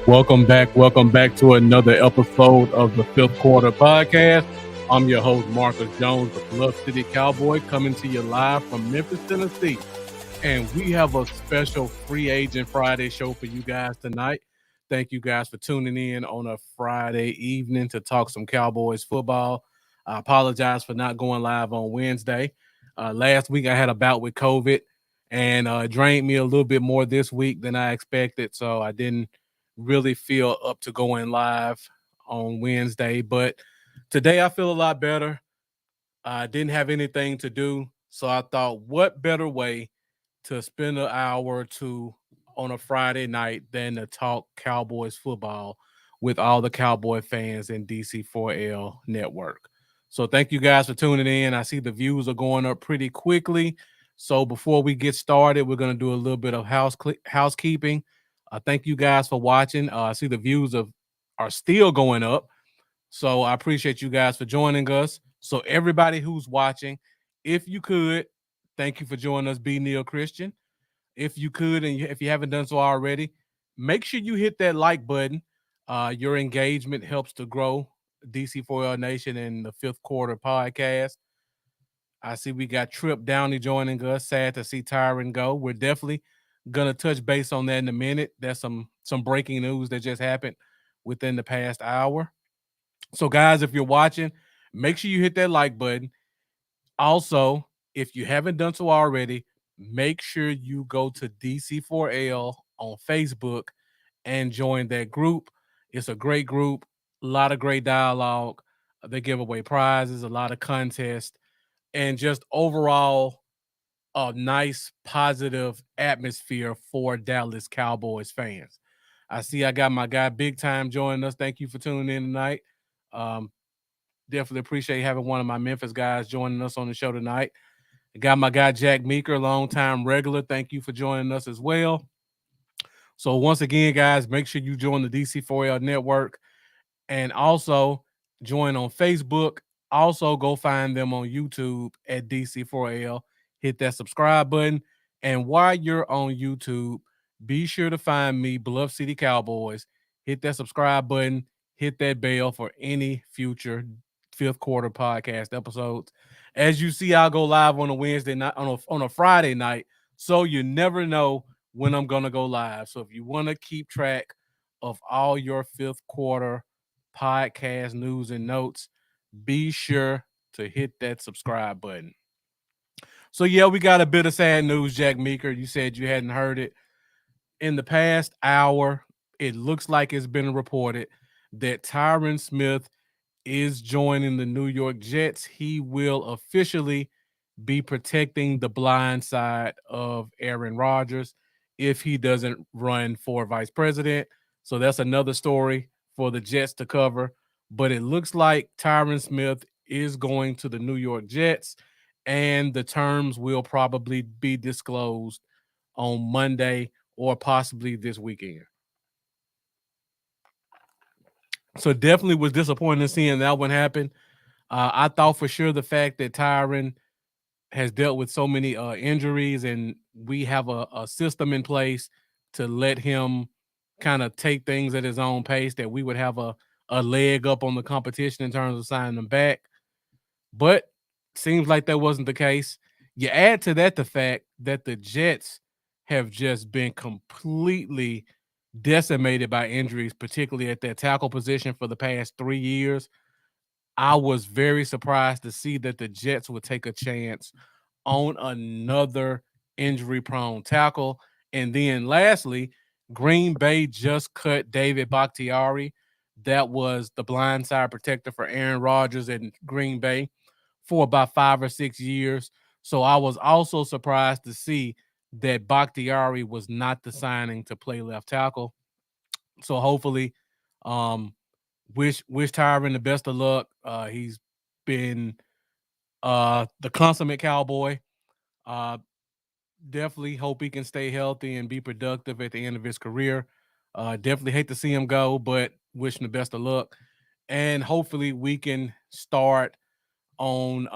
Welcome back to another episode of the Fifth Quarter Podcast. I'm your host, Marcus Jones, the Bluff City Cowboy, coming to you live from Memphis, Tennessee. And we have a special Free Agent Friday show for you guys tonight. Thank you guys for tuning in on a Friday evening to talk some Cowboys football. I apologize for not going live on Wednesday. Last week I had a bout with COVID and it drained me a little bit more this week than I expected. So I didn't really feel up to going live on Wednesday. But today I feel a lot better. I didn't have anything to do. So I thought, what better way to spend an hour or two on a Friday night than to talk Cowboys football with all the Cowboy fans in DC4L network. So thank you guys for tuning in. I see the views are going up pretty quickly. So before we get started, we're going to do a little bit of housekeeping. Thank you guys for watching. I see the views are still going up. So I appreciate you guys for joining us. So everybody who's watching, if you could, thank you for joining us, B. Neil Christian. If you could, and if you haven't done so already, make sure you hit that like button. Your engagement helps to grow DC4L Nation and the Fifth Quarter Podcast. I see we got Trip Downey joining us. Sad to see Tyron go. We're definitely gonna touch base on that in a minute. There's some breaking news that just happened within the past hour. So, guys, if you're watching, make sure you hit that like button. Also, if you haven't done so already, make sure you go to DC4L on Facebook and join that group. It's a great group, a lot of great dialogue. They give away prizes, a lot of contests, and just overall a nice, positive atmosphere for Dallas Cowboys fans. I see I got my guy Big Time joining us. Thank you for tuning in tonight. Um, Definitely appreciate having one of my Memphis guys joining us on the show tonight. I got my guy Jack Meeker, longtime regular. Thank you for joining us as well. So once again, guys, make sure you join the DC4L network and also join on Facebook. Also, go find them on YouTube at DC4L. Hit that subscribe button. And while you're on YouTube, be sure to find me, Bluff City Cowboys. Hit that subscribe button. Hit that bell for any future Fifth Quarter Podcast episodes. As you see, I'll go live on a Wednesday night, on a Friday night. So you never know when I'm going to go live. So if you want to keep track of all your Fifth Quarter podcast news and notes, be sure to hit that subscribe button. So yeah, we got a bit of sad news, Jack Meeker. You said you hadn't heard it. In the past hour, it looks like it's been reported that Tyron Smith is joining the New York Jets. He will officially be protecting the blind side of Aaron Rodgers if he doesn't run for vice president. So that's another story for the Jets to cover. But it looks like Tyron Smith is going to the New York Jets, and the terms will probably be disclosed on Monday or possibly this weekend. So definitely was disappointed seeing that one happen. I thought for sure the fact that Tyron has dealt with so many injuries and we have a system in place to let him kind of take things at his own pace, that we would have a leg up on the competition in terms of signing him back. But seems like that wasn't the case. You add to that the fact that the Jets have just been completely decimated by injuries, particularly at that tackle position for the past 3 years. I was very surprised to see that the Jets would take a chance on another injury-prone tackle. And then lastly, Green Bay just cut David Bakhtiari. That was the blindside protector for Aaron Rodgers in Green Bay for about 5 or 6 years. So I was also surprised to see that Bakhtiari was not the signing to play left tackle. So hopefully, um, wish Tyron the best of luck. He's been the consummate Cowboy. Uh, Definitely hope he can stay healthy and be productive at the end of his career. Definitely hate to see him go, but wishing the best of luck. And hopefully we can start on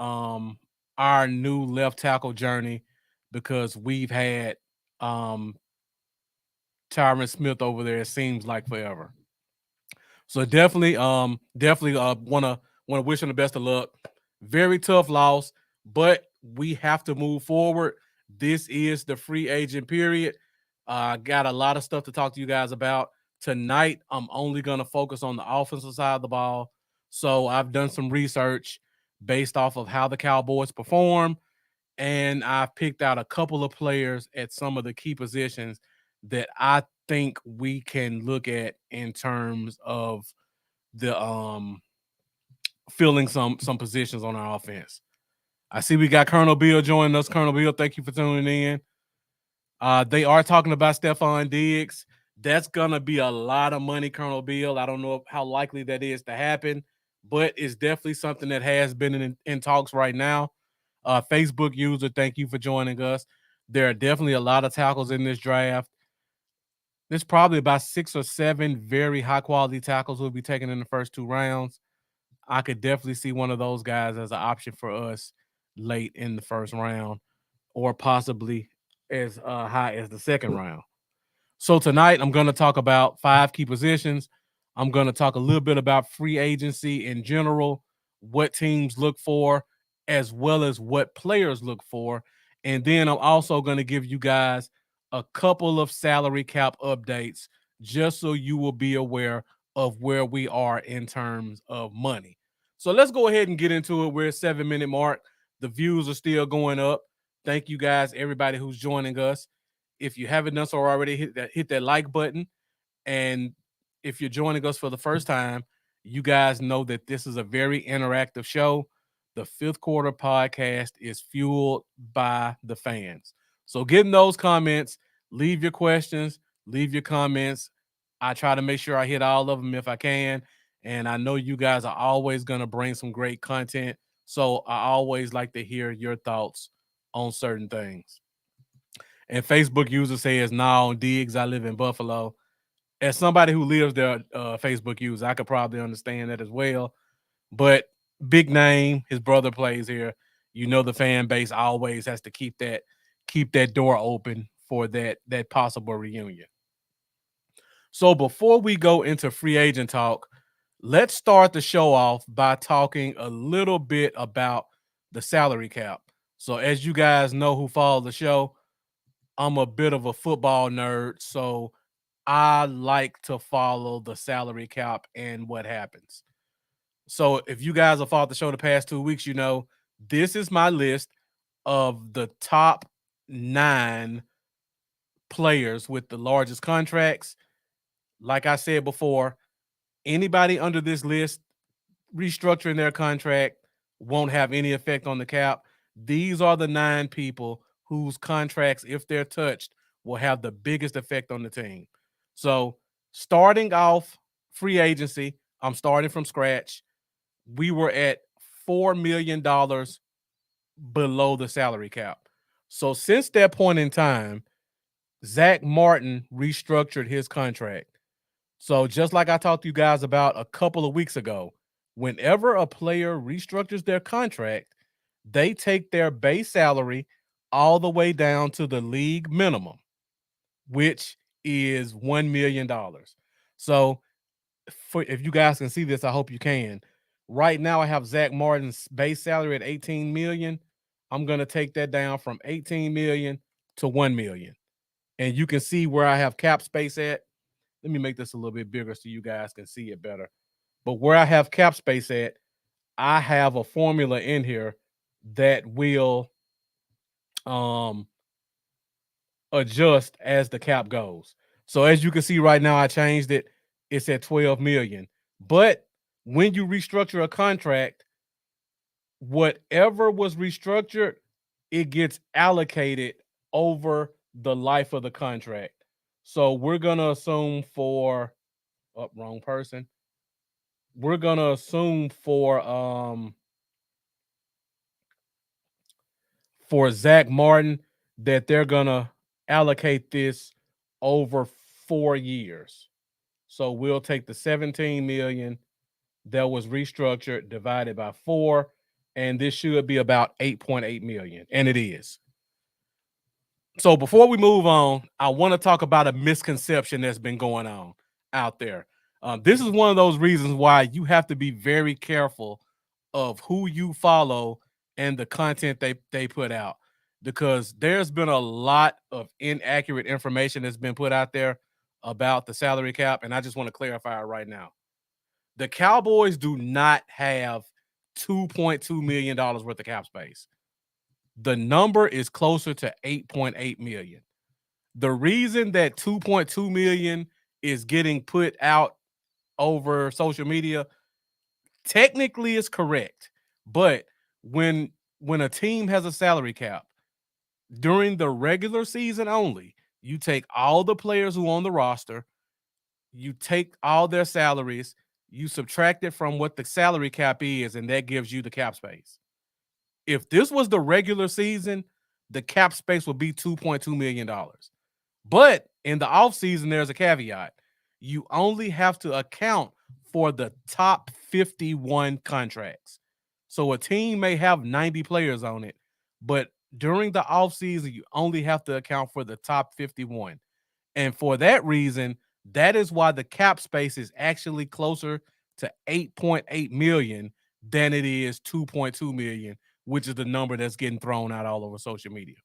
our new left tackle journey, because we've had Tyron Smith over there, it seems like forever. So definitely wanna wish him the best of luck. Very tough loss, but we have to move forward. This is the free agent period. Got a lot of stuff to talk to you guys about tonight. I'm only gonna focus on the offensive side of the ball. So I've done some research based off of how the Cowboys perform, and I've picked out a couple of players at some of the key positions that I think we can look at in terms of the filling some positions on our offense. I see we got Colonel Bill joining us. Colonel Bill, thank you for tuning in. They are talking about Stephon Diggs. That's gonna be a lot of money, Colonel Bill. I don't know how likely that is to happen, but it's definitely something that has been in talks right now. Facebook user, thank you for joining us. There are definitely a lot of tackles in this draft. There's probably about 6 or 7 very high quality tackles will be taken in the first 2 rounds. I could definitely see one of those guys as an option for us late in the first round, or possibly as high as the second round. So tonight I'm going to talk about 5 key positions. I'm going to talk a little bit about free agency in general, what teams look for, as well as what players look for. And then I'm also going to give you guys a couple of salary cap updates just so you will be aware of where we are in terms of money. So let's go ahead and get into it. We're at 7-minute mark. The views are still going up. Thank you guys, everybody who's joining us. If you haven't done so already, hit that like button. And if you're joining us for the first time, you guys know that this is a very interactive show. The Fifth Quarter podcast is fueled by the fans. So get in those comments, leave your questions, leave your comments. I try to make sure I hit all of them if I can. And I know you guys are always going to bring some great content. So I always like to hear your thoughts on certain things. And Facebook user says, "Nah, on Diggs, I live in Buffalo." As somebody who lives there, Facebook user, I could probably understand that as well. But big name, his brother plays here. You know, the fan base always has to keep that door open for that possible reunion. So before we go into free agent talk, let's start the show off by talking a little bit about the salary cap. So as you guys know who follow the show, I'm a bit of a football nerd, so I like to follow the salary cap and what happens. So if you guys have followed the show the past 2 weeks, you know this is my list of the top 9 players with the largest contracts. Like I said before, anybody under this list restructuring their contract won't have any effect on the cap. These are the 9 people whose contracts, if they're touched, will have the biggest effect on the team. So, starting off free agency, I'm starting from scratch. We were at $4 million below the salary cap. So, since that point in time, Zach Martin restructured his contract. So just like I talked to you guys about a couple of weeks ago, whenever a player restructures their contract, they take their base salary all the way down to the league minimum, which is $1 million. So if you guys can see this, I hope you can. Right now, I have Zach Martin's base salary at 18 million. I'm gonna take that down from 18 million to 1 million. And you can see where I have cap space at. Let me make this a little bit bigger so you guys can see it better. But where I have cap space at, I have a formula in here that will um adjust as the cap goes. So as you can see right now, I changed it. It's at 12 million. But when you restructure a contract, whatever was restructured, it gets allocated over the life of the contract. So we're gonna assume wrong person. We're gonna assume for Zach Martin that they're gonna allocate this over 4 years. So we'll take the 17 million that was restructured divided by 4, and this should be about 8.8 million, and it is. So before we move on, I want to talk about a misconception that's been going on out there. This is one of those reasons why you have to be very careful of who you follow and the content they put out, because there's been a lot of inaccurate information that's been put out there about the salary cap, and I just want to clarify it right now. The Cowboys do not have $2.2 million worth of cap space. The number is closer to 8.8 million. The reason that 2.2 million is getting put out over social media technically is correct, but when when a team has a salary cap during the regular season only, you take all the players who are on the roster, you take all their salaries, you subtract it from what the salary cap is, and that gives you the cap space. If this was the regular season, the cap space would be $2.2 million. But in the offseason, there's a caveat. You only have to account for the top 51 contracts. So a team may have 90 players on it, but during the offseason, you only have to account for the top 51. And for that reason, that is why the cap space is actually closer to 8.8 million than it is 2.2 million, which is the number that's getting thrown out all over social media.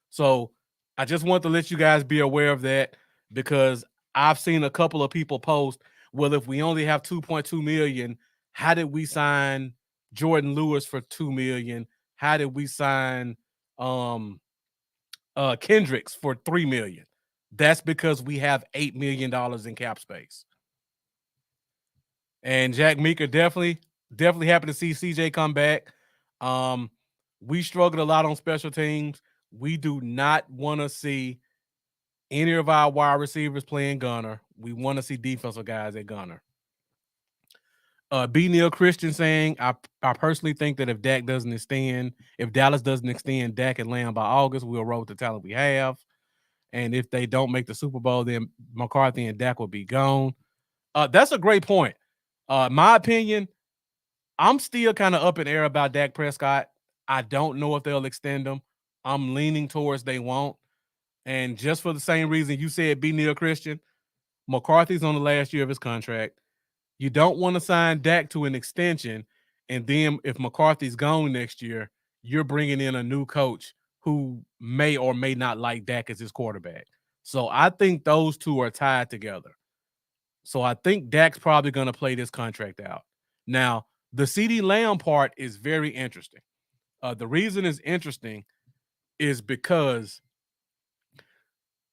So I just want to let you guys be aware of that, because I've seen a couple of people post, well, if we only have 2.2 million, how did we sign Jordan Lewis for 2 million? How did we sign um Kendricks for 3 million? That's because we have $8 million in cap space. And Jack Meeker, definitely happy to see CJ come back. Um, we struggled a lot on special teams. We do not want to see any of our wide receivers playing gunner. We want to see defensive guys at gunner. B. Neil Christian saying, I personally think that if Dallas doesn't extend Dak and Lamb by August, we'll roll with the talent we have. And if they don't make the Super Bowl, then McCarthy and Dak will be gone. That's a great point. My opinion, I'm still kind of up in air about Dak Prescott. I don't know if they'll extend him. I'm leaning towards they won't. And just for the same reason you said, B. Neil Christian, McCarthy's on the last year of his contract. You don't want to sign Dak to an extension, and then if McCarthy's gone next year, you're bringing in a new coach who may or may not like Dak as his quarterback. So I think those two are tied together. So I think Dak's probably going to play this contract out. Now, the CeeDee Lamb part is very interesting. The reason it's interesting is because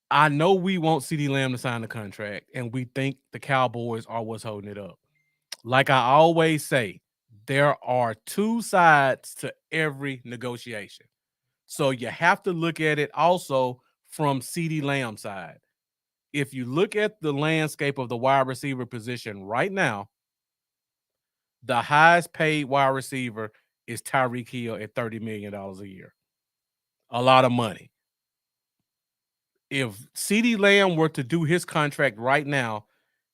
I know we want CeeDee Lamb to sign the contract, and we think the Cowboys are what's holding it up. Like I always say, there are two sides to every negotiation. So you have to look at it also from CeeDee Lamb's side. If you look at the landscape of the wide receiver position right now, the highest paid wide receiver is Tyreek Hill at $30 million a year. A lot of money. If CeeDee Lamb were to do his contract right now,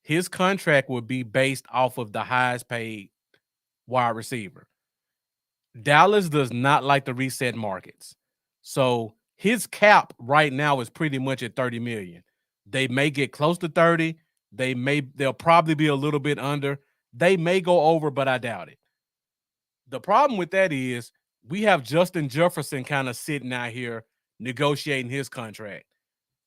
his contract would be based off of the highest paid wide receiver. Dallas does not like the reset markets. So his cap right now is pretty much at 30 million. They may get close to 30. They'll probably be a little bit under. They may go over, but I doubt it. The problem with that is we have Justin Jefferson kind of sitting out here negotiating his contract.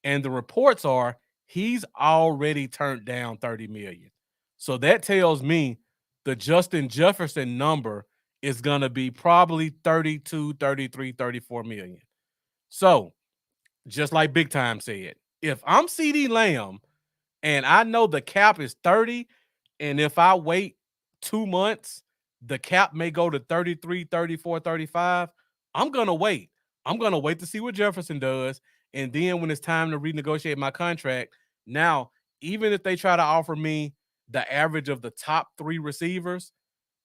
And the reports are he's already turned down 30 million. So that tells me the Justin Jefferson number is going to be probably 32, 33, 34 million. So, just like Big Time said, if I'm CeeDee Lamb and I know the cap is 30, and if I wait 2 months, the cap may go to 33, 34, 35, I'm going to wait. I'm going to wait to see what Jefferson does. And then when it's time to renegotiate my contract, now, even if they try to offer me the average of the top 3 receivers,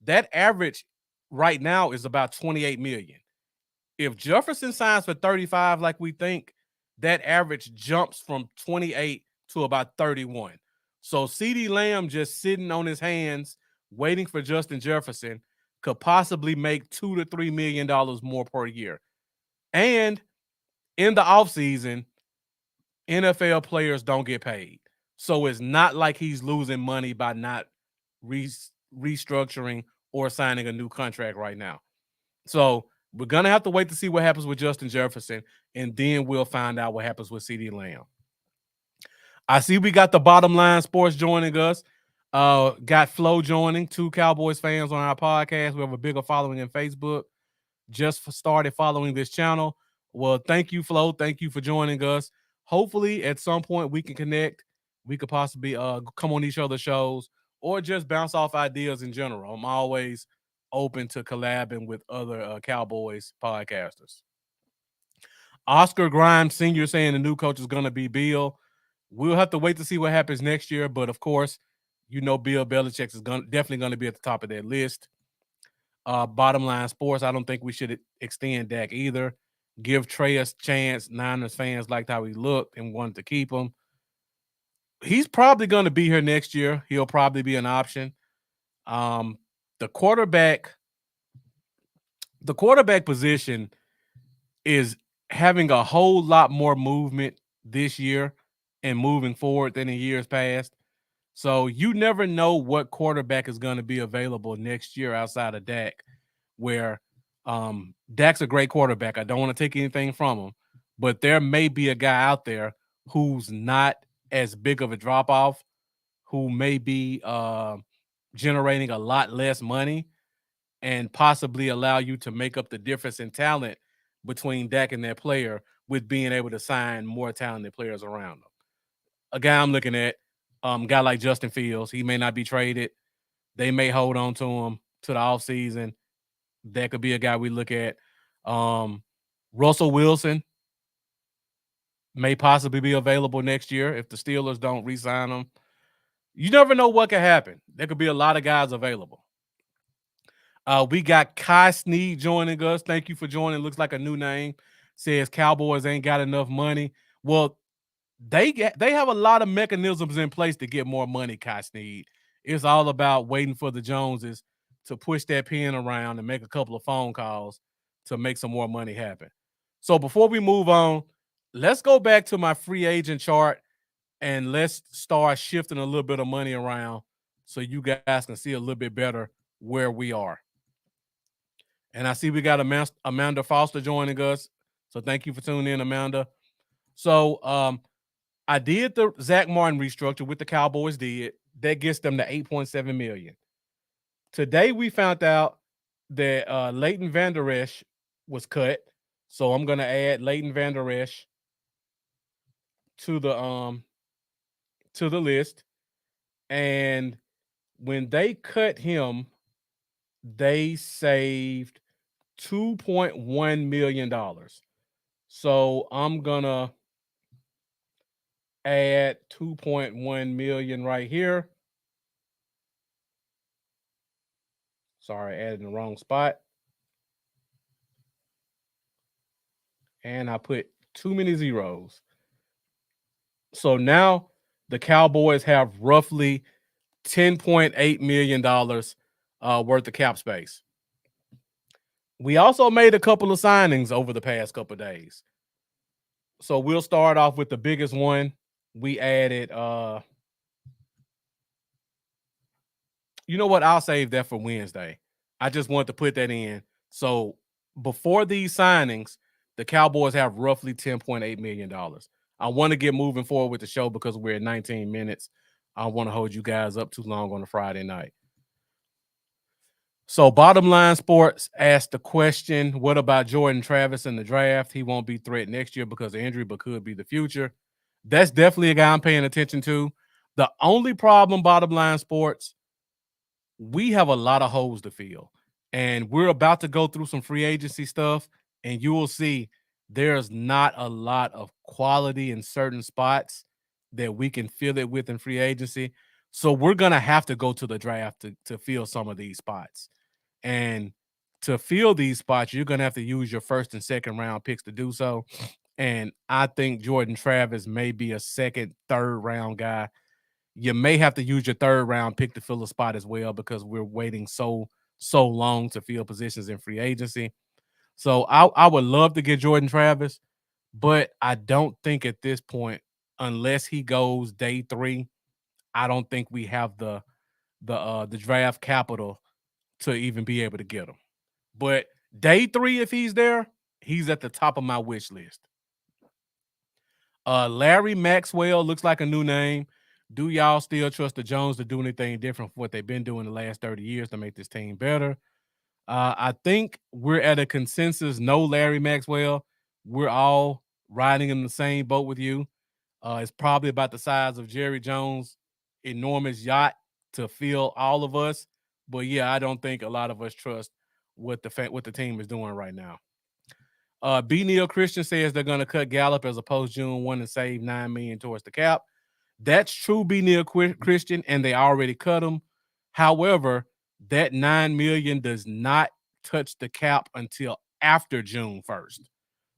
that average right now is about 28 million. If Jefferson signs for 35 like we think, that average jumps from 28 to about 31. So CeeDee Lamb just sitting on his hands waiting for Justin Jefferson could possibly make $2 to $3 million more per year. And in the offseason, NFL players don't get paid. So it's not like he's losing money by not re- restructuring or signing a new contract right now. So we're going to have to wait to see what happens with Justin Jefferson, and then we'll find out what happens with CeeDee Lamb. I see we got the Bottom Line Sports joining us. Got Flo joining, 2 Cowboys fans on our podcast. We have a bigger following in Facebook. Just started following this channel. Well, thank you, Flo. Thank you for joining us. Hopefully, at some point, we can connect. We could possibly come on each other's shows or just bounce off ideas in general. I'm always open to collabing with other Cowboys podcasters. Oscar Grimes Sr. saying the new coach is going to be Bill. We'll have to wait to see what happens next year. But of course, Bill Belichick is definitely going to be at the top of that list. Bottom Line Sports, I don't think we should extend Dak either. Give Trey a chance. Niners fans liked how he looked and wanted to keep him. He's probably going to be here next year. He'll probably be an option. The quarterback position is having a whole lot more movement this year and moving forward than in years past. So you never know what quarterback is going to be available next year outside of Dak, where Dak's a great quarterback. I don't want to take anything from him, but there may be a guy out there who's not as big of a drop-off, who may be generating a lot less money and possibly allow you to make up the difference in talent between Dak and that player with being able to sign more talented players around them. A guy I'm looking at, guy like Justin Fields, he may not be traded. They may hold on to him to the offseason. That could be a guy we look at. Russell Wilson may possibly be available next year if the Steelers don't re-sign him. You never know what could happen. There could be a lot of guys available. We got Kai Sneed joining us. Thank you for joining. Looks like a new name. Says Cowboys ain't got enough money. Well, they have a lot of mechanisms in place to get more money, Kai Sneed. It's all about waiting for the Joneses to push that pen around and make a couple of phone calls to make some more money happen. So before we move on, let's go back to my free agent chart and let's start shifting a little bit of money around so you guys can see a little bit better where we are. And I see we got Amanda Foster joining us. So thank you for tuning in, Amanda. So I did the Zach Martin restructure with the Cowboys did. That gets them to $8.7 million. Today we found out that Leighton Vander Esch was cut. So I'm gonna add Leighton Vander Esch to the list. And when they cut him, they saved $2.1 million. So I'm gonna add 2.1 million right here. Sorry, I added in the wrong spot. And I put too many zeros. So now the Cowboys have roughly $10.8 million worth of cap space. We also made a couple of signings over the past couple of days. So we'll start off with the biggest one. We added you know what? I'll save that for Wednesday. I just want to put that in. So before these signings, the Cowboys have roughly $10.8 million. I want to get moving forward with the show because we're at 19 minutes. I want to hold you guys up too long on a Friday night. So Bottom Line Sports asked the question, what about Jordan Travis in the draft? He won't be threatened next year because of injury, but could be the future. That's definitely a guy I'm paying attention to. The only problem, Bottom Line Sports, we have a lot of holes to fill, and we're about to go through some free agency stuff, and you will see there's not a lot of quality in certain spots that we can fill it with in free agency. So we're going to have to go to the draft to fill some of these spots. And to fill these spots, you're going to have to use your first and second round picks to do so. And I think Jordan Travis may be a second, third round guy. You may have to use your third round pick to fill a spot as well because we're waiting so long to fill positions in free agency. So I would love to get Jordan Travis, But I don't think at this point, unless he goes day 3, I don't think we have the draft capital to even be able to get him. But day 3, if he's there, he's at the top of my wish list. Larry Maxwell looks like a new name. Do y'all still trust the Jones to do anything different from what they've been doing the last 30 years to make this team better? I think we're at a consensus. No, Larry Maxwell. We're all riding in the same boat with you. It's probably about the size of Jerry Jones' enormous yacht to fill all of us. But yeah, I don't think a lot of us trust what the team is doing right now. B. Neil Christian says they're going to cut Gallup as a post June 1 and save $9 million towards the cap. That's true, B. Neil Christian, and they already cut him. However, that $9 million does not touch the cap until after June 1st.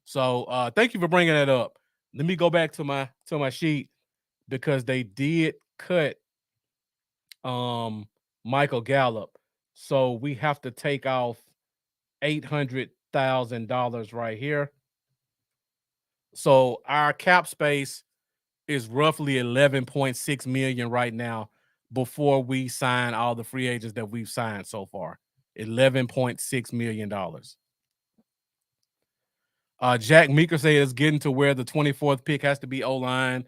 So thank you for bringing that up. Let me go back to my sheet because they did cut Michael Gallup. So we have to take off $800,000 right here. So our cap space is roughly 11.6 million right now before we sign all the free agents that we've signed so far. $11.6 million. Jack Meeker says getting to where the 24th pick has to be O-line.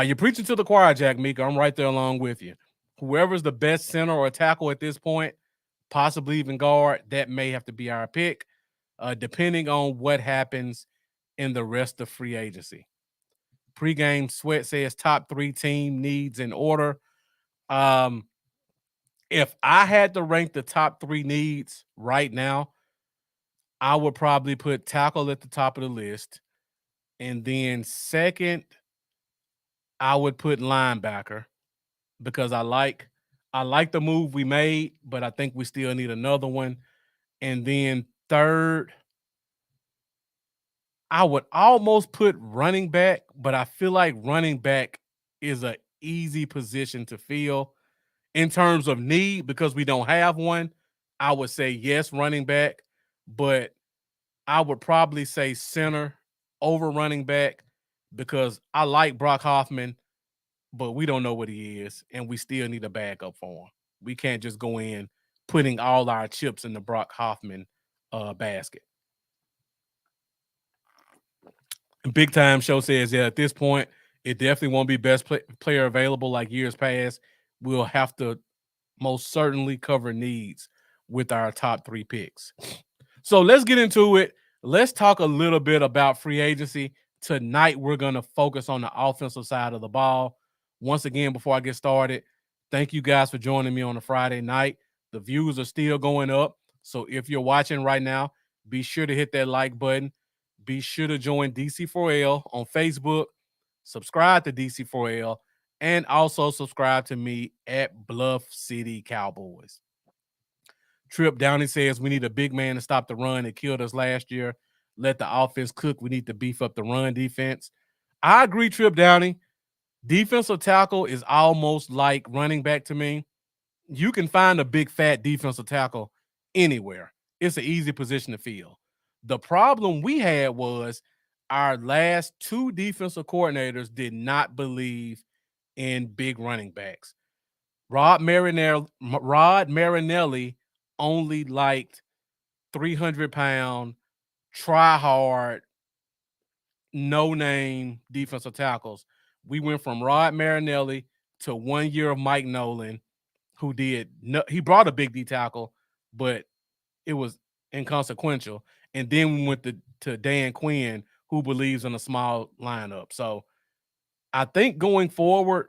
You're preaching to the choir, Jack Meeker. I'm right there along with you. Whoever's the best center or tackle at this point, possibly even guard, that may have to be our pick, depending on what happens in the rest of free agency. Pre-game Sweat says top 3 team needs in order. If I had to rank the top 3 needs right now, I would probably put tackle at the top of the list. And then second, I would put linebacker because I like the move we made, but I think we still need another one. And then third, I would almost put running back, but I feel like running back is an easy position to fill in terms of need because we don't have one. I would say yes, running back, but I would probably say center over running back because I like Brock Hoffman, but we don't know what he is, and we still need a backup for him. We can't just go in putting all our chips in the Brock Hoffman basket. Big Time Show says, yeah, at this point, it definitely won't be best player available like years past. We'll have to most certainly cover needs with our top 3 picks. So let's get into it. Let's talk a little bit about free agency. Tonight, we're going to focus on the offensive side of the ball. Once again, before I get started, thank you guys for joining me on a Friday night. The views are still going up. So if you're watching right now, be sure to hit that like button. Be sure to join DC4L on Facebook, subscribe to DC4L, and also subscribe to me at Bluff City Cowboys. Trip Downey says we need a big man to stop the run. It killed us last year. Let the offense cook. We need to beef up the run defense. I agree, Trip Downey. Defensive tackle is almost like running back to me. You can find a big, fat defensive tackle anywhere. It's an easy position to fill. The problem we had was our last 2 defensive coordinators did not believe in big running backs. Rod Marinelli only liked 300-pound, try hard, no name defensive tackles. We went from Rod Marinelli to 1 year of Mike Nolan, who he brought a big D tackle, but it was inconsequential. And then we went to Dan Quinn, who believes in a small lineup. So I think going forward,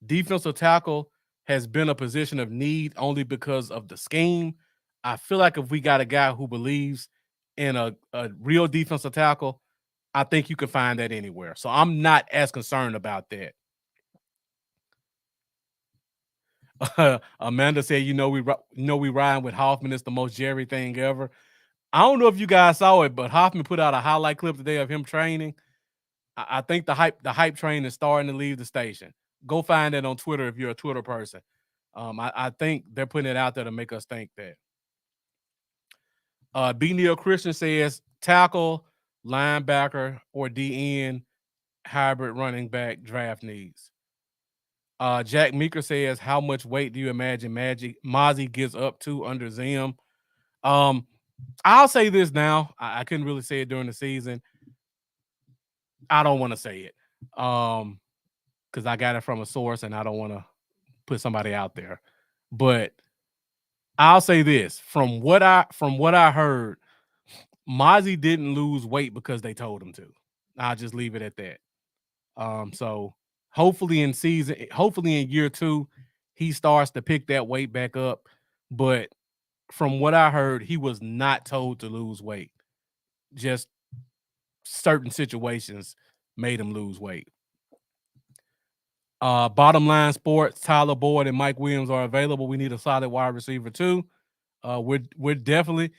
defensive tackle has been a position of need only because of the scheme. I feel like if we got a guy who believes in a real defensive tackle, I think you can find that anywhere. So I'm not as concerned about that. Amanda said, we riding with Hoffman. It's the most Jerry thing ever. I don't know if you guys saw it, but Hoffman put out a highlight clip today of him training. I think the hype train is starting to leave the station. Go find it on Twitter if you're a Twitter person. I think they're putting it out there to make us think that. B. Neil Christian says tackle, linebacker, or DN hybrid running back draft needs. Jack Meeker says, how much weight do you imagine Mozzie gets up to under Zim? Um, I'll say this now. I couldn't really say it during the season. I don't want to say it. Because I got it from a source and I don't want to put somebody out there. But I'll say this. From what I heard, Mozzie didn't lose weight because they told him to. I'll just leave it at that. So hopefully in year 2, he starts to pick that weight back up. But from what I heard, he was not told to lose weight. Just certain situations made him lose weight. Bottom line sports, Tyler Boyd and Mike Williams are available. We need a solid wide receiver too. You're definitely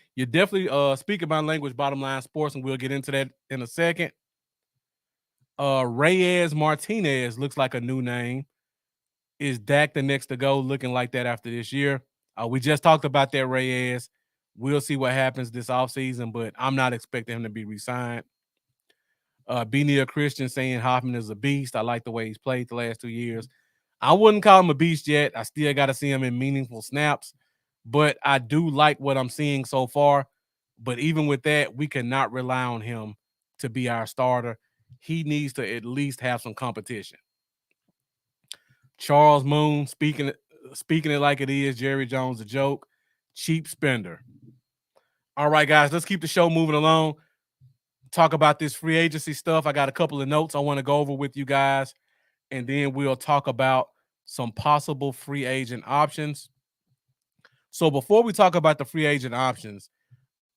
speaking my language, bottom line sports, and we'll get into that in a second. Reyes Martinez looks like a new name. Is Dak the next to go? Looking like that after this year. We just talked about that Reyes. We'll see what happens this offseason, but I'm not expecting him to be re-signed. Benia Christian saying Hoffman is a beast. I like the way he's played the last 2 years. I wouldn't call him a beast yet. I still got to see him in meaningful snaps, but I do like what I'm seeing so far. But even with that, we cannot rely on him to be our starter. He needs to at least have some competition. Charles Moon speaking it like it is. Jerry Jones a joke. Cheap spender. All right, guys, let's keep the show moving along. Talk about this free agency stuff. I got a couple of notes I want to go over with you guys, and then we'll talk about some possible free agent options. So before we talk about the free agent options,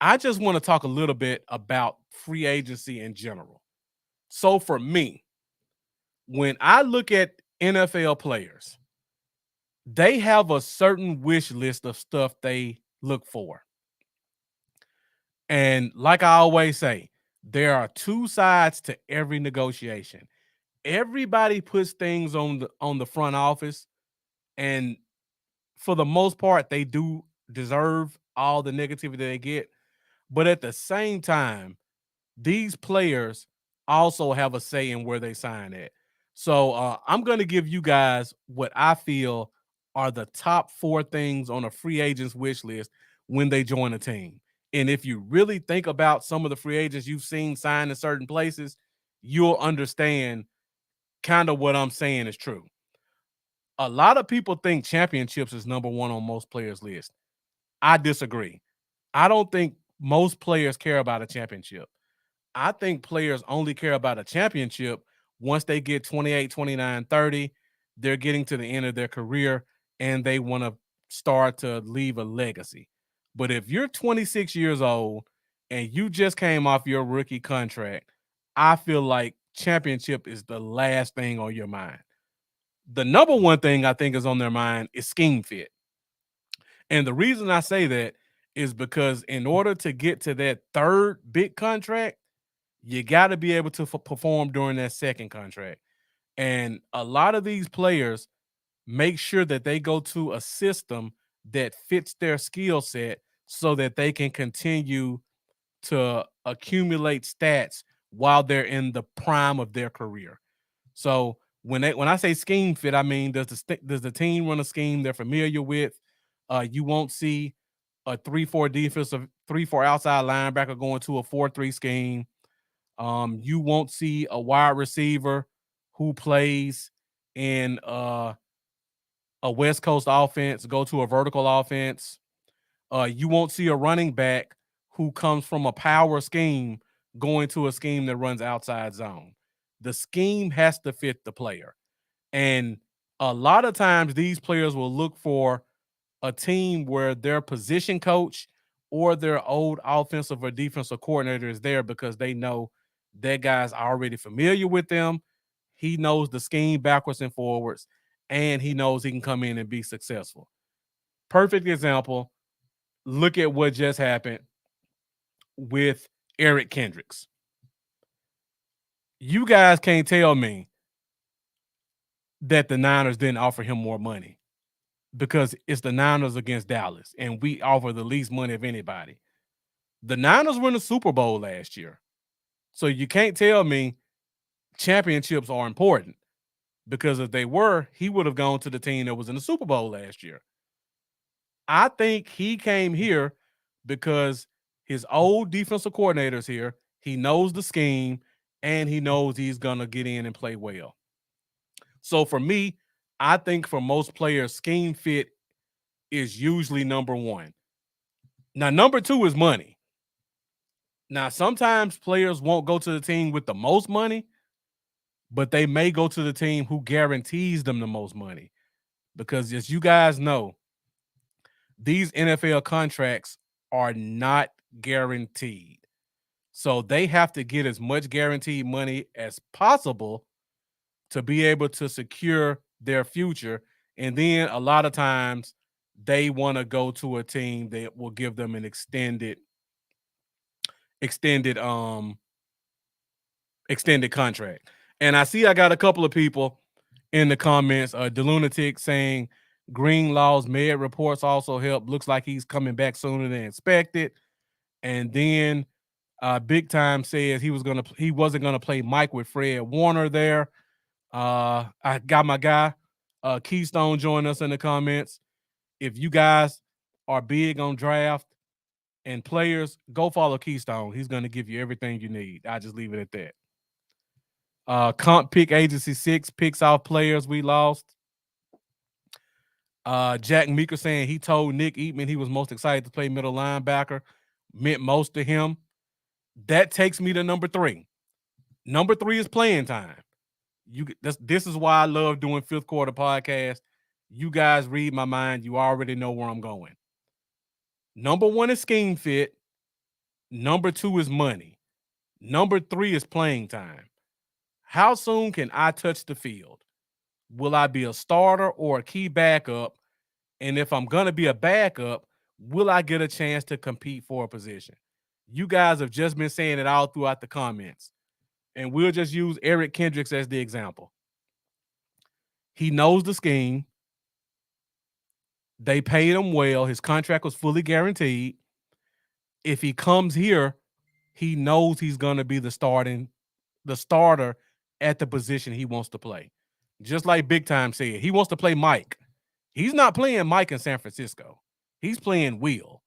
I just want to talk a little bit about free agency in general. So for me, when I look at NFL players, they have a certain wish list of stuff they look for. And like I always say, there are two sides to every negotiation. Everybody puts things on the front office, and for the most part, they do deserve all the negativity they get. But at the same time, these players also have a say in where they sign at. So I'm going to give you guys what I feel are the top 4 things on a free agent's wish list when they join a team. And if you really think about some of the free agents you've seen sign in certain places, you'll understand kind of what I'm saying is true. A lot of people think championships is number 1 on most players' list. I disagree. I don't think most players care about a championship. I think players only care about a championship once they get 28, 29, 30. They're getting to the end of their career and they want to start to leave a legacy. But if you're 26 years old and you just came off your rookie contract, I feel like championship is the last thing on your mind. The number 1 thing I think is on their mind is scheme fit. And the reason I say that is because in order to get to that 3rd big contract, you got to be able to perform during that 2nd contract. And a lot of these players make sure that they go to a system that fits their skill set so that they can continue to accumulate stats while they're in the prime of their career. So when I say scheme fit, I mean does the team run a scheme they're familiar with? You won't see a 3-4 defensive 3-4 outside linebacker going to a 4-3 scheme. You won't see a wide receiver who plays in a West Coast offense go to a vertical offense. You won't see a running back who comes from a power scheme going to a scheme that runs outside zone. The scheme has to fit the player. And a lot of times these players will look for a team where their position coach or their old offensive or defensive coordinator is there because they know that guy's already familiar with them. He knows the scheme backwards and forwards, and he knows he can come in and be successful. Perfect example. Look at what just happened with Eric Kendricks. You guys can't tell me that the Niners didn't offer him more money because it's the Niners against Dallas, and we offer the least money of anybody. The Niners were in the Super Bowl last year. So you can't tell me championships are important, because if they were, he would have gone to the team that was in the Super Bowl last year. I think he came here because his old defensive coordinator's here. He knows the scheme and he knows he's going to get in and play well. So for me, I think for most players, scheme fit is usually number one. Now, number two is money. Now, sometimes players won't go to the team with the most money, but they may go to the team who guarantees them the most money. Because as you guys know, these NFL contracts are not guaranteed. So they have to get as much guaranteed money as possible to be able to secure their future. And then a lot of times they want to go to a team that will give them an extended extended contract. And I see I got a couple of people in the comments, the lunatic saying Greenlaw's med reports also help. Looks like he's coming back sooner than expected. And then Big Time says he wasn't gonna play Mike with Fred Warner there. I got my guy Keystone join us in the comments. If you guys are big on draft and players, go follow Keystone. He's gonna give you everything you need. I just leave it at that. Comp Pick Agency 6 picks off players we lost. Jack Meeker saying he told Nick Eatman he was most excited to play middle linebacker. Meant most to him. That takes me to number 3. Number 3 is playing time. This is why I love doing fifth quarter podcast. You guys read my mind. You already know where I'm going. Number 1 is scheme fit. Number 2 is money. Number 3 is playing time. How soon can I touch the field? Will I be a starter or a key backup? And if I'm going to be a backup, will I get a chance to compete for a position? You guys have just been saying it all throughout the comments. And we'll just use Eric Kendricks as the example. He knows the scheme. They paid him well. His contract was fully guaranteed. If he comes here, he knows he's going to be the starter at the position he wants to play. Just like Big Time said, he wants to play Mike. He's not playing Mike in San Francisco. He's playing Will.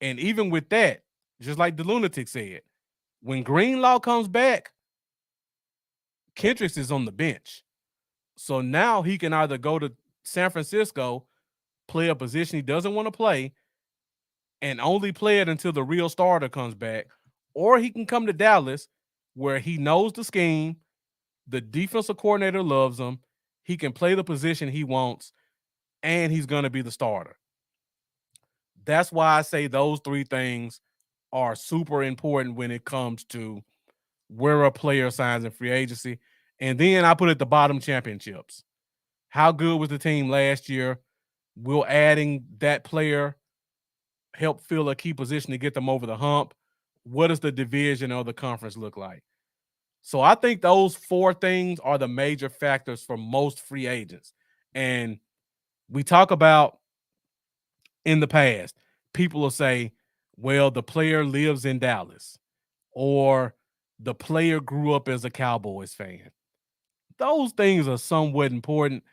And even with that, just like the lunatic said, when Greenlaw comes back, Kendricks is on the bench. So now he can either go to San Francisco, play a position he doesn't want to play, and only play it until the real starter comes back, or he can come to Dallas where he knows the scheme, the defensive coordinator loves him, he can play the position he wants, and he's going to be the starter. That's why I say those 3 things are super important when it comes to where a player signs in free agency. And then I put at the bottom championships. How good was the team last year? Will adding that player help fill a key position to get them over the hump? What does the division or the conference look like? So I think those 4 things are the major factors for most free agents. And we talk about in the past, people will say, well, the player lives in Dallas, or the player grew up as a Cowboys fan. Those things are somewhat important,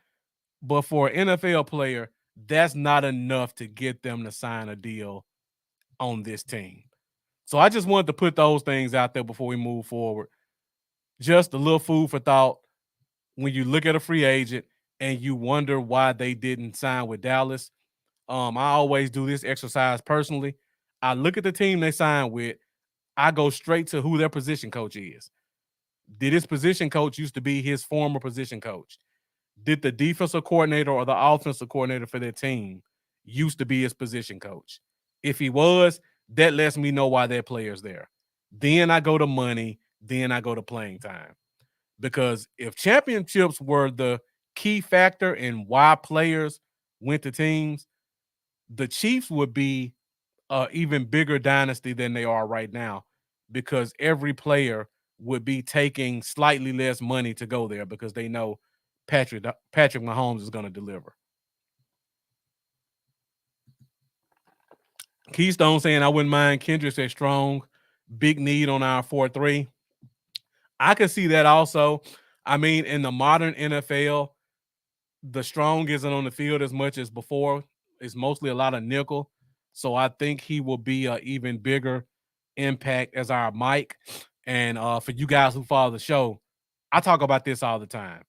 but for an NFL player, that's not enough to get them to sign a deal on this team. So I just wanted to put those things out there before we move forward. Just a little food for thought when you look at a free agent and you wonder why they didn't sign with Dallas. I always do this exercise personally. I look at the team they signed with. I go straight to who their position coach is. Did his position coach used to be his former position coach? Did the defensive coordinator or the offensive coordinator for their team used to be his position coach? If he was, that lets me know why that player's there. Then I go to money. Then I go to playing time. Because if championships were the key factor in why players went to teams, the Chiefs would be an even bigger dynasty than they are right now, because every player would be taking slightly less money to go there because they know Patrick Mahomes is going to deliver. Keystone saying I wouldn't mind Kendricks at strong. Big need on our 4-3. I can see that also. I mean, in the modern NFL, the strong isn't on the field as much as before. It's mostly a lot of nickel. So I think he will be an even bigger impact as our Mike. And for you guys who follow the show, I talk about this all the time.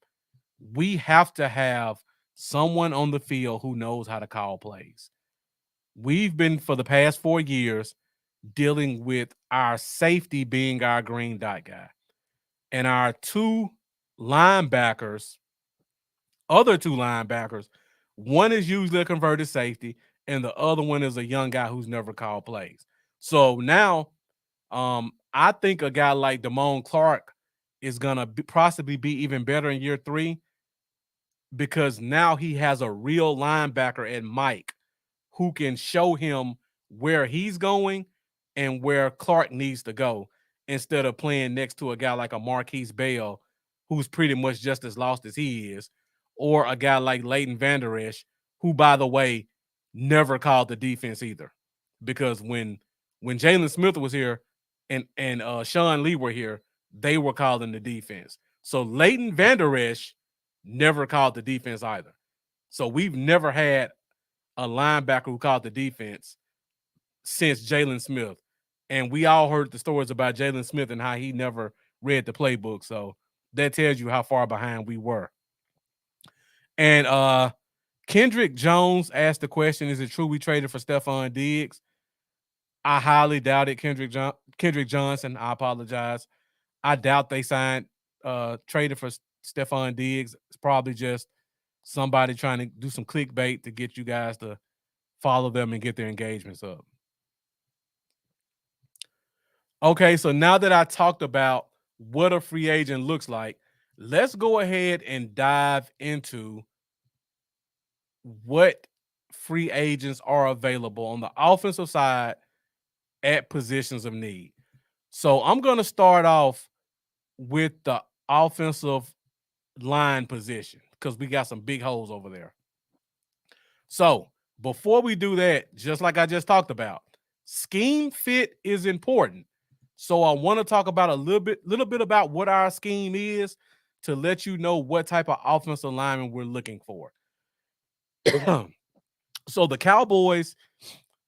We have to have someone on the field who knows how to call plays. We've been, for the past 4 years, dealing with our safety being our green dot guy. And our other two linebackers, one is usually a converted safety, and the other one is a young guy who's never called plays. So now, I think a guy like Damone Clark is gonna possibly be even better in year 3 because now he has a real linebacker at Mike who can show him where he's going and where Clark needs to go instead of playing next to a guy like a Marquise Bell, who's pretty much just as lost as he is, or a guy like Leighton Vander Esch, who, by the way, never called the defense either. Because when Jalen Smith was here and Sean Lee were here, they were calling the defense. So Leighton Vander Esch never called the defense either. So we've never had a linebacker who called the defense since Jalen Smith. And we all heard the stories about Jalen Smith and how he never read the playbook. So that tells you how far behind we were. And Kendrick Jones asked the question, is it true we traded for Stephon Diggs? I highly doubt it, Kendrick Johnson. I apologize. I doubt they traded for Stephon Diggs. It's probably just somebody trying to do some clickbait to get you guys to follow them and get their engagements up. Okay, so now that I talked about what a free agent looks like, let's go ahead and dive into what free agents are available on the offensive side at positions of need. So I'm going to start off with the offensive line position because we got some big holes over there. So before we do that, just like I just talked about, scheme fit is important. So I want to talk about a little bit about what our scheme is to let you know what type of offensive lineman we're looking for. So the Cowboys,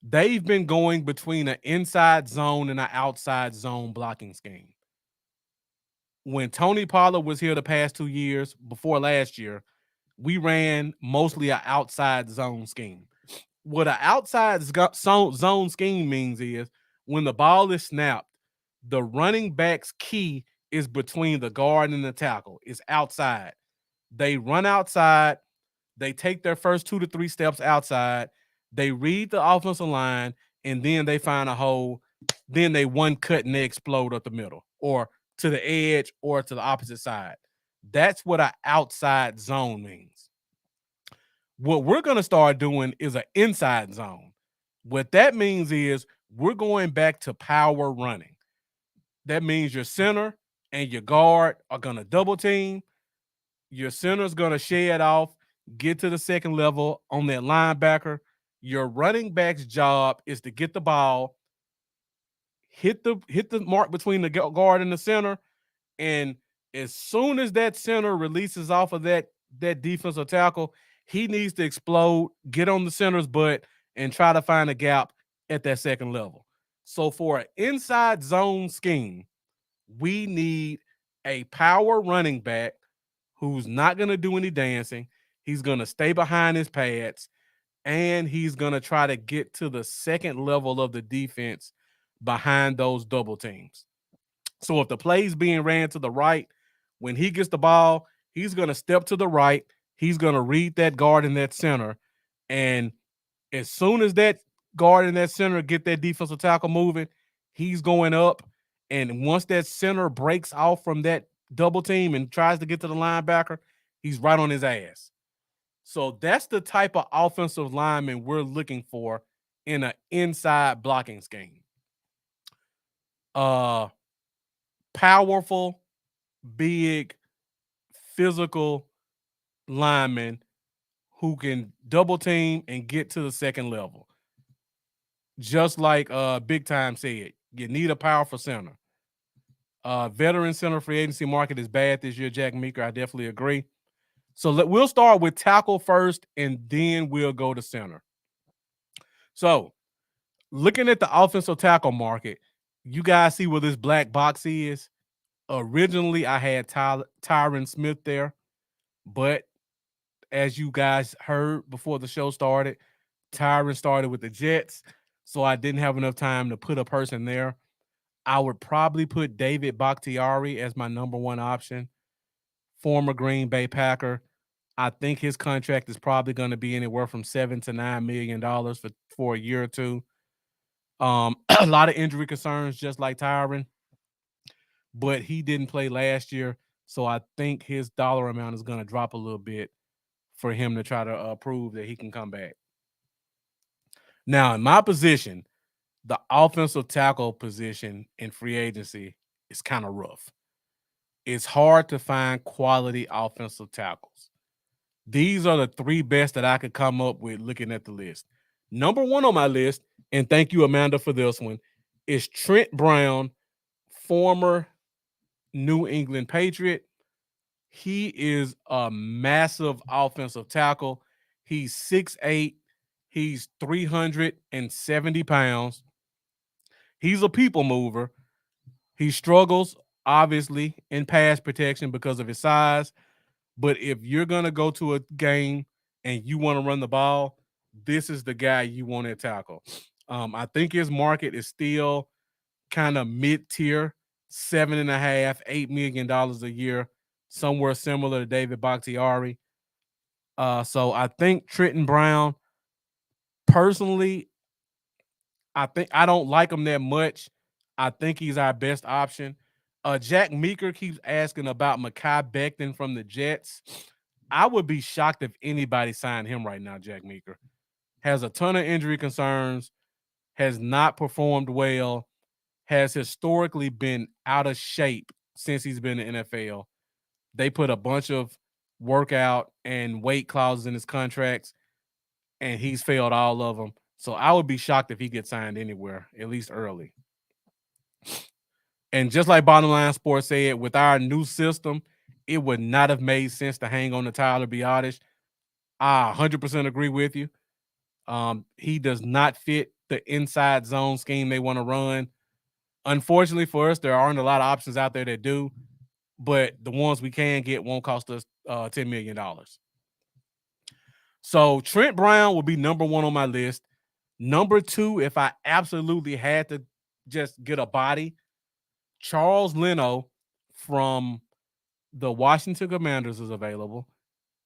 they've been going between an inside zone and an outside zone blocking scheme. When Tony Pollard was here the past 2 years, before last year, we ran mostly an outside zone scheme. What an outside zone scheme means is when the ball is snapped, the running back's key is between the guard and the tackle. It's outside. They run outside. They take their first 2 to 3 steps outside. They read the offensive line, and then they find a hole. Then they one cut and they explode up the middle or to the edge or to the opposite side. That's what an outside zone means. What we're going to start doing is an inside zone. What that means is we're going back to power running. That means your center and your guard are going to double team. Your center is going to shed off, get to the second level on that linebacker. Your running back's job is to get the ball, hit the mark between the guard and the center, and as soon as that center releases off of that defensive tackle, he needs to explode, get on the center's butt, and try to find a gap at that second level. So for an inside zone scheme, we need a power running back who's not going to do any dancing. He's going to stay behind his pads, and he's going to try to get to the second level of the defense behind those double teams. So if the play's being ran to the right, when he gets the ball, he's going to step to the right. He's going to read that guard in that center. And as soon as that guard in that center get that defensive tackle moving, he's going up. And once that center breaks off from that double team and tries to get to the linebacker, he's right on his ass. So that's the type of offensive lineman we're looking for in an inside blocking scheme. Powerful, big, physical lineman who can double team and get to the second level. Just like Big Time said, you need a powerful center. Veteran center free agency market is bad this year, Jack Meeker. I definitely agree. So we'll start with tackle first, and then we'll go to center. So looking at the offensive tackle market, you guys see where this black box is? Originally, I had Tyron Smith there, but as you guys heard before the show started, Tyron started with the Jets, so I didn't have enough time to put a person there. I would probably put David Bakhtiari as my number one option, former Green Bay Packer. I think his contract is probably going to be anywhere from $7 to $9 million for a year or two. A lot of injury concerns, just like Tyron, but he didn't play last year, so I think his dollar amount is going to drop a little bit for him to try to prove that he can come back. Now, in my position, the offensive tackle position in free agency is kind of rough. It's hard to find quality offensive tackles. These are the three best that I could come up with looking at the list. Number one on my list, and thank you, Amanda, for this one, is Trent Brown, former New England Patriot. He is a massive offensive tackle. He's 6'8". He's 370 pounds. He's a people mover. He struggles, obviously, in pass protection because of his size. But if you're going to go to a game and you want to run the ball, this is the guy you want to tackle. I think his market is still kind of mid-tier, $7.5, $8 million a year, somewhere similar to David Bakhtiari. So I think Trenton Brown, personally, I don't like him that much. I think he's our best option. Jack Meeker keeps asking about Mekhi Becton from the Jets. I would be shocked if anybody signed him right now. Jack Meeker has a ton of injury concerns, has not performed well, has historically been out of shape since he's been in the NFL. They put a bunch of workout and weight clauses in his contracts, and he's failed all of them. So I would be shocked if he gets signed anywhere, at least early. And just like Bottom Line Sports said, with our new system, it would not have made sense to hang on to Tyler Biadasz. I 100% agree with you. He does not fit the inside zone scheme they want to run. Unfortunately for us, there aren't a lot of options out there that do, but the ones we can get won't cost us $10 million. So Trent Brown will be number one on my list. Number two, if I absolutely had to just get a body, Charles Leno from the Washington Commanders is available.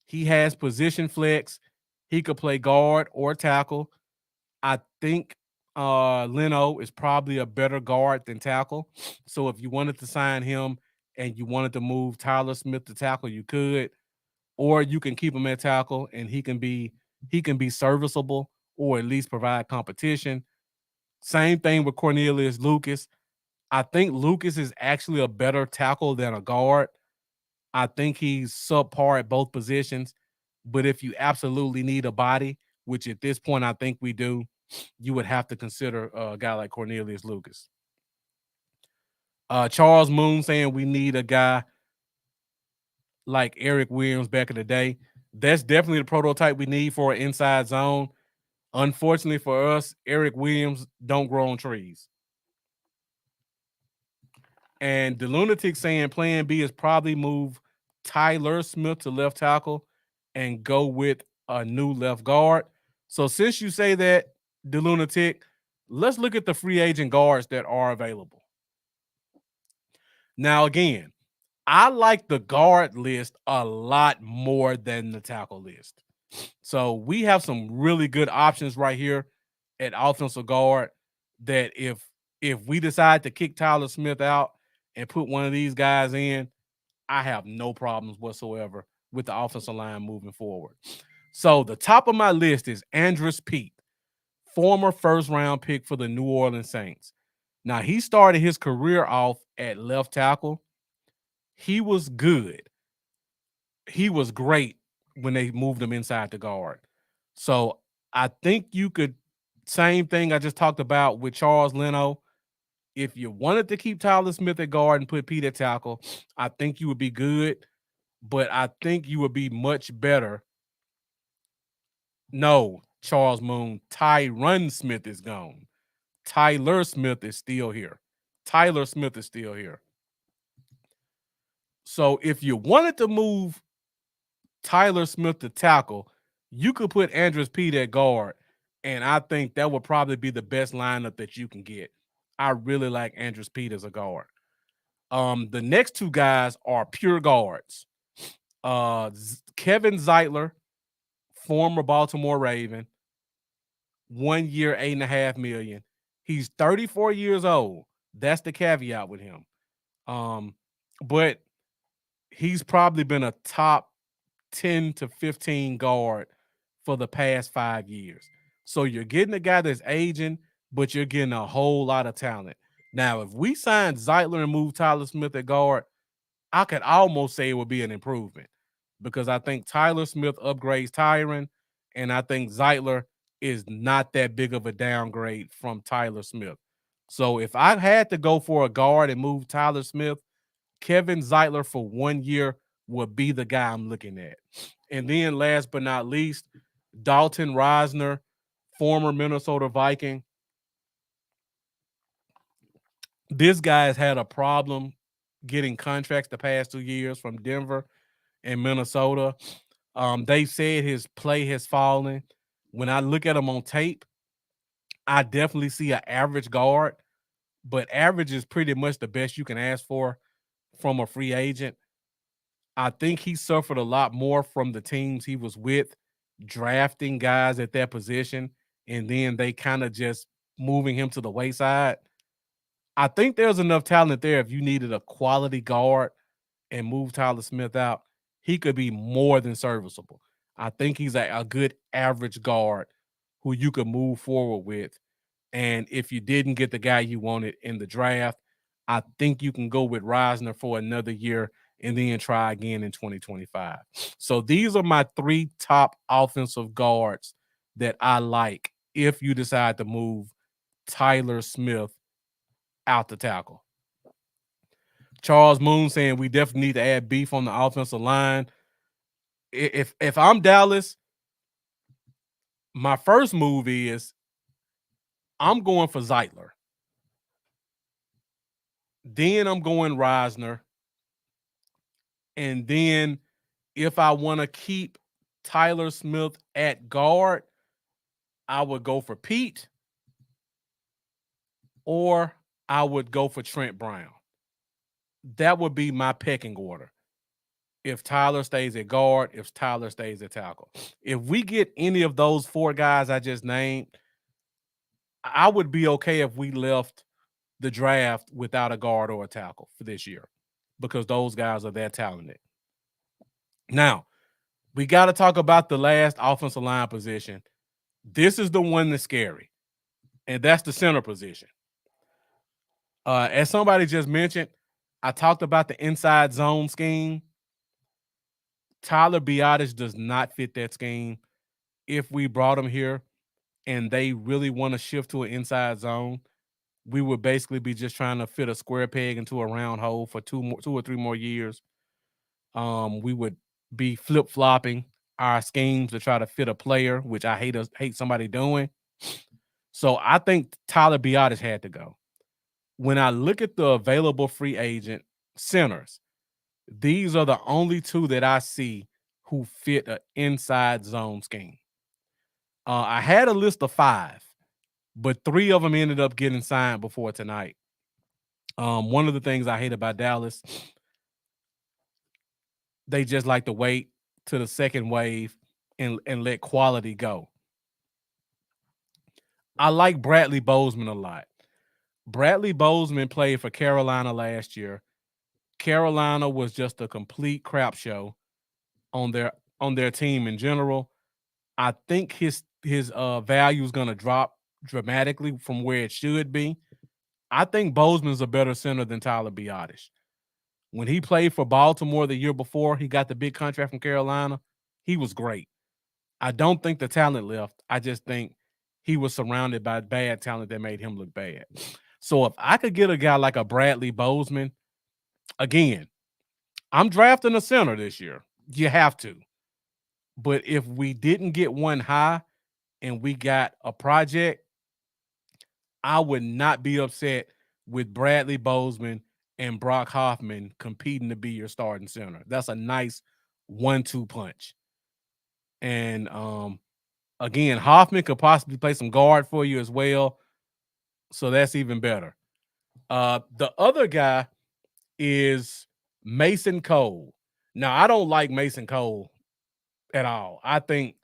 He has position flex. He could play guard or tackle. I think Leno is probably a better guard than tackle. So if you wanted to sign him and you wanted to move Tyler Smith to tackle, you could, or you can keep him at tackle and he can be serviceable or at least provide competition. Same thing with Cornelius Lucas. I think Lucas is actually a better tackle than a guard. I think he's subpar at both positions. But if you absolutely need a body, which at this point I think we do, you would have to consider a guy like Cornelius Lucas. Charles Moon saying we need a guy like Eric Williams back in the day. That's definitely the prototype we need for an inside zone. Unfortunately for us, Eric Williams don't grow on trees. And the lunatic saying plan B is probably move Tyler Smith to left tackle and go with a new left guard. So since you say that, the lunatic, let's look at the free agent guards that are available. Now, again, I like the guard list a lot more than the tackle list. So we have some really good options right here at offensive guard that if we decide to kick Tyler Smith out and put one of these guys in, I have no problems whatsoever with the offensive line moving forward. So the top of my list is Andrus Peat, former first-round pick for the New Orleans Saints. Now, he started his career off at left tackle. He was good. He was great when they moved him inside the guard. So I think you could, same thing I just talked about with Charles Leno. If you wanted to keep Tyler Smith at guard and put Pete at tackle, I think you would be good, but I think you would be much better. No, Charles Moon, Tyron Smith is gone. Tyler Smith is still here. Tyler Smith is still here. So if you wanted to move Tyler Smith to tackle, you could put Andrus Pete at guard, and I think that would probably be the best lineup that you can get. I really like Andrus Pete as a guard. The next two guys are pure guards. Kevin Zeitler, former Baltimore Raven, 1 year, $8.5 million. He's 34 years old. That's the caveat with him. But he's probably been a top 10 to 15 guard for the past 5 years. So you're getting a guy that's aging, but you're getting a whole lot of talent. Now, if we signed Zeitler and moved Tyler Smith at guard, I could almost say it would be an improvement because I think Tyler Smith upgrades Tyron, and I think Zeitler is not that big of a downgrade from Tyler Smith. So if I had to go for a guard and move Tyler Smith, Kevin Zeitler for 1 year would be the guy I'm looking at. And then last but not least, Dalton Reisner, former Minnesota Viking. This guy has had a problem getting contracts the past 2 years from Denver and Minnesota. They said his play has fallen. When I look at him on tape, I definitely see an average guard, but average is pretty much the best you can ask for from a free agent. I think he suffered a lot more from the teams he was with, drafting guys at that position, and then they kind of just moving him to the wayside. I think there's enough talent there if you needed a quality guard and move Tyler Smith out, he could be more than serviceable. I think he's a good average guard who you could move forward with. And if you didn't get the guy you wanted in the draft, I think you can go with Reisner for another year and then try again in 2025. So these are my 3 top offensive guards that I like if you decide to move Tyler Smith out the tackle. Charles Moon saying we definitely need to add beef on the offensive line. If I'm Dallas, my first move is I'm going for Zeitler. Then I'm going Reisner. And then if I want to keep Tyler Smith at guard, I would go for Pete or I would go for Trent Brown. That would be my pecking order. If Tyler stays at guard, if Tyler stays at tackle. If we get any of those 4 guys I just named, I would be okay if we left the draft without a guard or a tackle for this year because those guys are that talented. Now, we got to talk about the last offensive line position. This is the one that's scary, and that's the center position. As somebody just mentioned, I talked about the inside zone scheme. Tyler Biadasz does not fit that scheme. If we brought him here and they really want to shift to an inside zone, we would basically be just trying to fit a square peg into a round hole for 2 or 3 more years. We would be flip-flopping our schemes to try to fit a player, which I hate somebody doing. So I think Tyler Biadasz had to go. When I look at the available free agent centers, these are the only 2 that I see who fit an inside zone scheme. I had a list of 5, but 3 of them ended up getting signed before tonight. One of the things I hate about Dallas, they just like to wait to the second wave and let quality go. I like Bradley Bozeman a lot. Bradley Bozeman played for Carolina last year. Carolina was just a complete crap show on their team in general. I think his value is going to drop dramatically from where it should be. I think Bozeman's a better center than Tyler Biadasz. When he played for Baltimore the year before, he got the big contract from Carolina. He was great. I don't think the talent left. I just think he was surrounded by bad talent that made him look bad. So if I could get a guy like a Bradley Bozeman, again, I'm drafting a center this year. You have to. But if we didn't get one high and we got a project, I would not be upset with Bradley Bozeman and Brock Hoffman competing to be your starting center. That's a nice 1-2 punch. And again, Hoffman could possibly play some guard for you as well. So that's even better. The other guy is Mason Cole. Now, I don't like Mason Cole at all. I think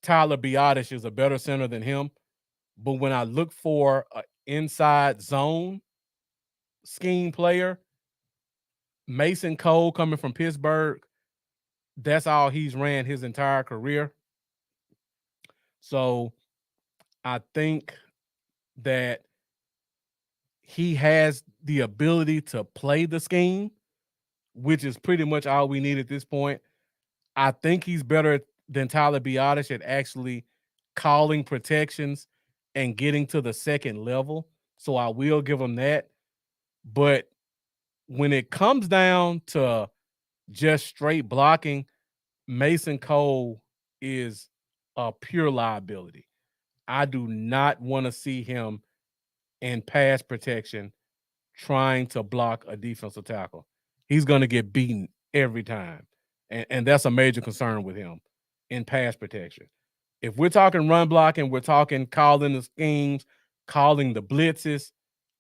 Tyler Biotish is a better center than him. But when I look for an inside zone scheme player, Mason Cole coming from Pittsburgh, that's all he's ran his entire career. So I think that he has the ability to play the scheme, which is pretty much all we need at this point. I think he's better than Tyler Biotish at actually calling protections and getting to the second level. So I will give him that. But when it comes down to just straight blocking, Mason Cole is a pure liability. I do not want to see him in pass protection trying to block a defensive tackle. He's going to get beaten every time. And that's a major concern with him in pass protection. If we're talking run blocking, we're talking calling the schemes, calling the blitzes,